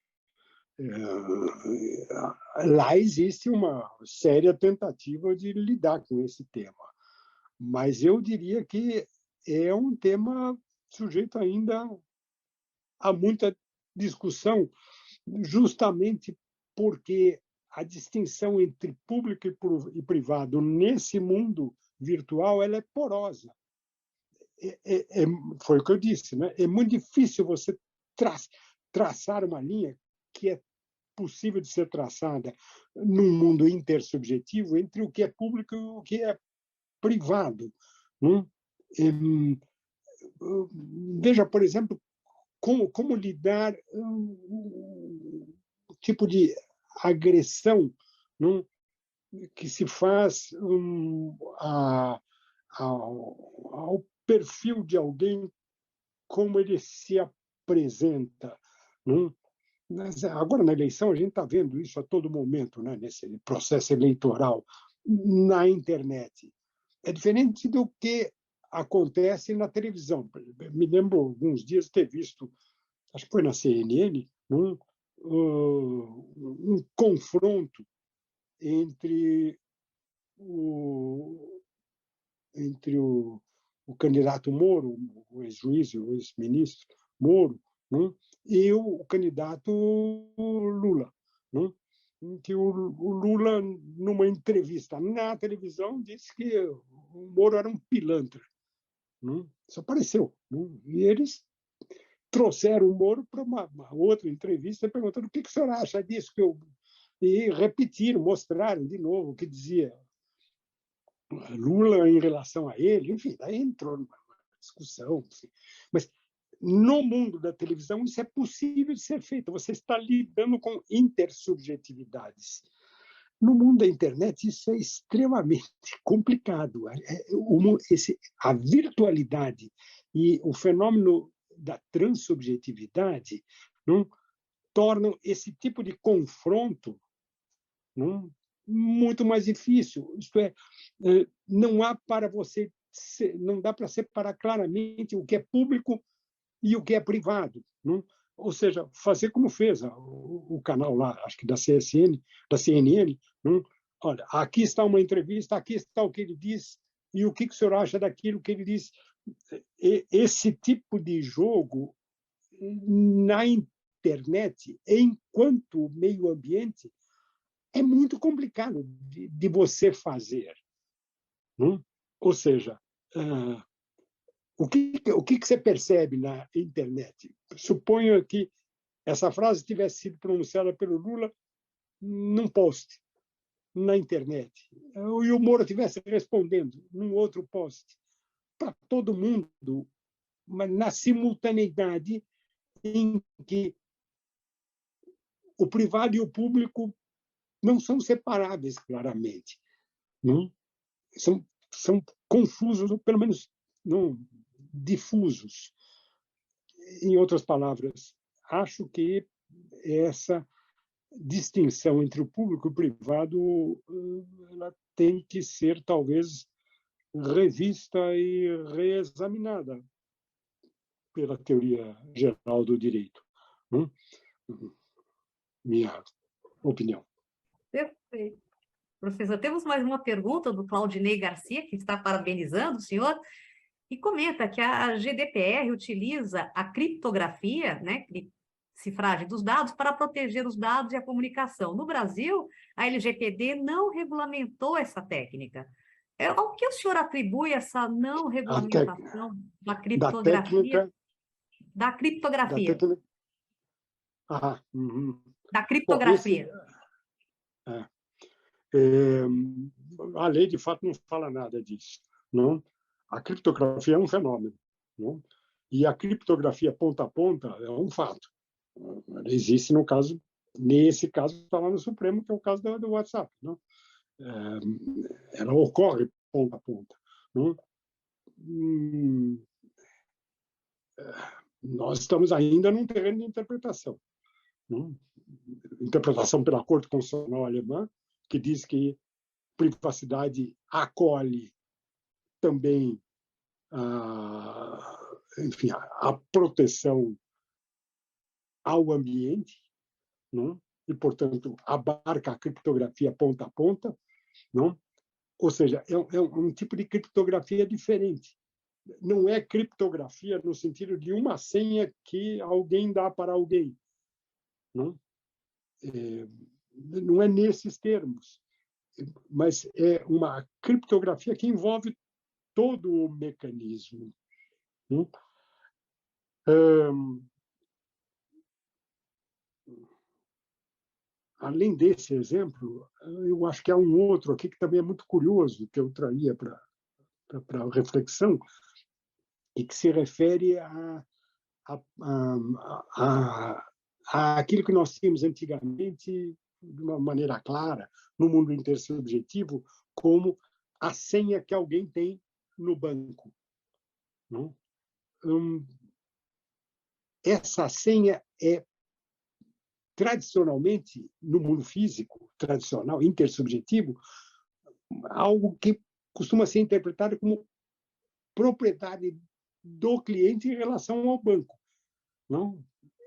lá existe uma séria tentativa de lidar com esse tema. Mas eu diria que é um tema sujeito ainda a muita discussão, justamente porque a distinção entre público e privado nesse mundo virtual ela é porosa. Foi o que eu disse, né? É muito difícil você traçar uma linha que é possível de ser traçada num mundo intersubjetivo entre o que é público e o que é privado. Veja, por exemplo, como lidar o tipo de agressão que se faz ao perfil de alguém, como ele se apresenta. Agora, na eleição, a gente está vendo isso a todo momento, né? Nesse processo eleitoral, na internet. É diferente do que acontece na televisão. Me lembro, alguns dias, ter visto, acho que foi na CNN, um confronto entre o candidato Moro, o ex-juiz, o ex-ministro Moro, e o candidato Lula. em que o Lula, numa entrevista na televisão, disse que o Moro era um pilantra. Isso apareceu. E eles trouxeram o Moro para uma outra entrevista perguntando o que o senhor acha disso que eu... E repetiram, mostraram de novo o que dizia Lula em relação a ele. Enfim, daí entrou numa discussão. Assim. Mas no mundo da televisão isso é possível de ser feito. Você está lidando com intersubjetividades. No mundo da internet isso é extremamente complicado. A virtualidade e o fenômeno da transubjetividade tornam esse tipo de confronto muito mais difícil. Isto é, não há para você, não dá para separar claramente o que é público e o que é privado. Ou seja, fazer como fez o canal lá, acho que da CNN, olha, aqui está uma entrevista, aqui está o que ele diz, e o que o senhor acha daquilo que ele diz. Esse tipo de jogo, na internet, enquanto meio ambiente, é muito complicado de você fazer. Ou seja, o que você percebe na internet? Suponho que essa frase tivesse sido pronunciada pelo Lula num post na internet, e o Moro estivesse respondendo num outro post, para todo mundo, mas na simultaneidade em que o privado e o público não são separáveis claramente. São confusos, ou pelo menos difusos. Em outras palavras, acho que essa distinção entre o público e o privado ela tem que ser, talvez, revista e reexaminada pela teoria geral do direito. Minha opinião. Perfeito. Professor, temos mais uma pergunta do Claudinei Garcia, que está parabenizando o senhor, e comenta que a GDPR utiliza a criptografia, né, cifragem dos dados, para proteger os dados e a comunicação. No Brasil, a LGPD não regulamentou essa técnica. Ao que o senhor atribui essa não regulamentação da criptografia? Da criptografia. Da criptografia. A lei, de fato, não fala nada disso. A criptografia é um fenômeno. E a criptografia ponta a ponta é um fato. Existe nesse caso, está lá no Supremo, que é o caso do WhatsApp. Ela ocorre ponta a ponta. Nós estamos ainda num terreno de interpretação. Interpretação pela Corte Constitucional Alemã, que diz que privacidade acolhe também enfim, a proteção ao ambiente, e, portanto, abarca a criptografia ponta a ponta. Ou seja, é um tipo de criptografia diferente. Não é criptografia no sentido de uma senha que alguém dá para alguém. Não é nesses termos, mas é uma criptografia que envolve todo o mecanismo. Além desse exemplo, eu acho que há um outro aqui que também é muito curioso, que eu traria para reflexão, e que se refere àquilo que nós tínhamos antigamente, de uma maneira clara, no mundo intersubjetivo, como a senha que alguém tem no banco. Essa senha é, tradicionalmente, no mundo físico, tradicional, intersubjetivo, algo que costuma ser interpretado como propriedade do cliente em relação ao banco.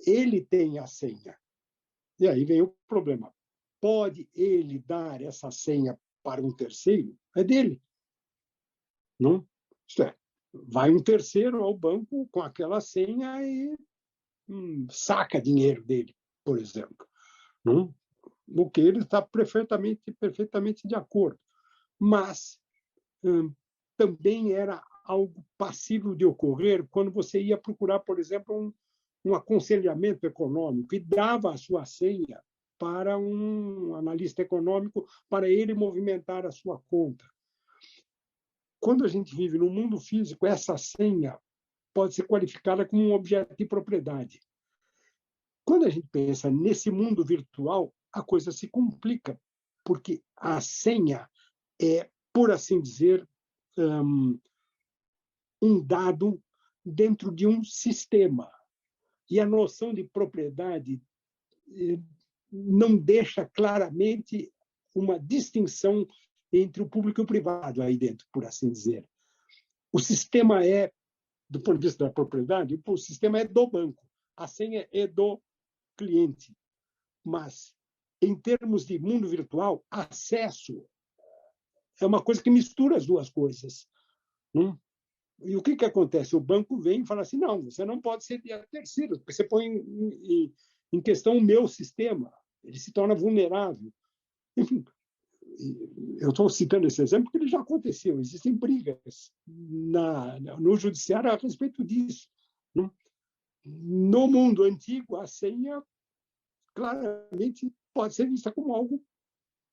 Ele tem a senha. E aí vem o problema. Pode ele dar essa senha para um terceiro? É dele. Isto é, vai um terceiro ao banco com aquela senha e saca dinheiro dele, por exemplo. o que ele está perfeitamente de acordo. Mas também era algo passível de ocorrer quando você ia procurar, por exemplo, um aconselhamento econômico e dava a sua senha para um analista econômico para ele movimentar a sua conta. Quando a gente vive no mundo físico, essa senha pode ser qualificada como um objeto de propriedade. Quando a gente pensa nesse mundo virtual, a coisa se complica, porque a senha é, por assim dizer, um dado dentro de um sistema. E a noção de propriedade não deixa claramente uma distinção entre o público e o privado aí dentro, por assim dizer. O sistema é, do ponto de vista da propriedade, o sistema é do banco, a senha é do cliente. Mas, em termos de mundo virtual, acesso é uma coisa que mistura as duas coisas. E o que acontece? O banco vem e fala assim, não, você não pode ceder a terceiros, porque você põe em questão o meu sistema, ele se torna vulnerável. Enfim, eu estou citando esse exemplo porque ele já aconteceu, existem brigas no judiciário a respeito disso. No mundo antigo, a senha claramente pode ser vista como algo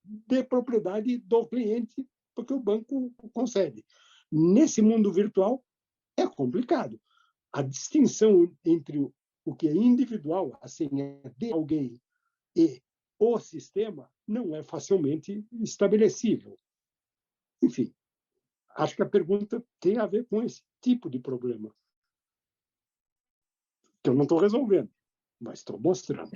de propriedade do cliente, porque o banco concede. Nesse mundo virtual, é complicado. A distinção entre o que é individual, a senha de alguém, e o sistema, não é facilmente estabelecível. Enfim, acho que a pergunta tem a ver com esse tipo de problema. Que eu não estou resolvendo, mas estou mostrando.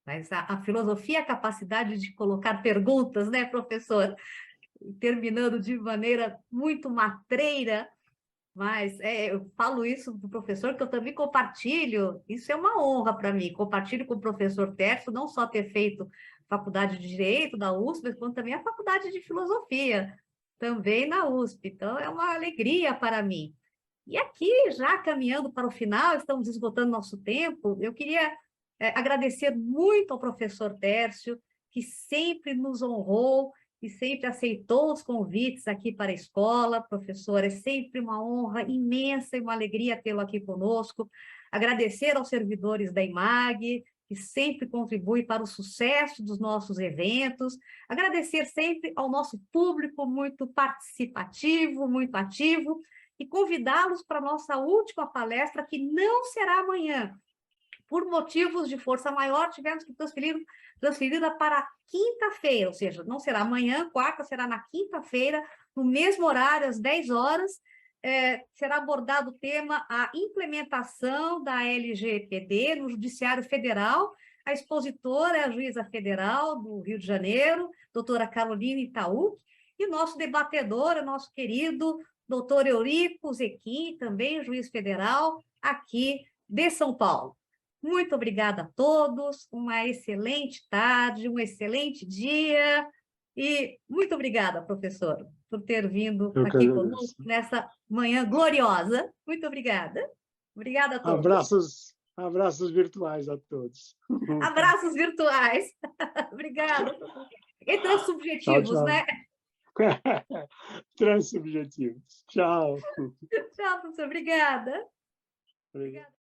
Mas a filosofia é a capacidade de colocar perguntas, né, professor? Terminando de maneira muito matreira, mas eu falo isso para o professor, que eu também compartilho, isso é uma honra para mim, compartilho com o professor Tércio, não só ter feito faculdade de Direito da USP, mas como também a faculdade de Filosofia, também na USP, então é uma alegria para mim. E aqui, já caminhando para o final, estamos esgotando nosso tempo, eu queria agradecer muito ao professor Tércio, que sempre nos honrou e sempre aceitou os convites aqui para a escola. Professor, é sempre uma honra imensa e uma alegria tê-lo aqui conosco. Agradecer aos servidores da IMAG, que sempre contribuem para o sucesso dos nossos eventos. Agradecer sempre ao nosso público muito participativo, muito ativo, e convidá-los para a nossa última palestra, que não será amanhã. Por motivos de força maior, tivemos que transferida para quinta-feira, ou seja, não será amanhã, quarta, será na quinta-feira, no mesmo horário, às 10 horas, será abordado o tema a implementação da LGPD no Judiciário Federal. A expositora é a juíza federal do Rio de Janeiro, doutora Carolina Itaú, e o nosso debatedor é o nosso querido doutor Eurico Zequim, também juiz federal, aqui de São Paulo. Muito obrigada a todos, uma excelente tarde, um excelente dia, e muito obrigada, professor, por ter vindo aqui conosco nessa manhã gloriosa. Muito obrigada. Obrigada a todos. Abraços virtuais a todos. Abraços virtuais. Obrigada. E transsubjetivos, tchau, tchau. Né? Transsubjetivos. Tchau. Tchau, professor. Obrigada. Obrigado.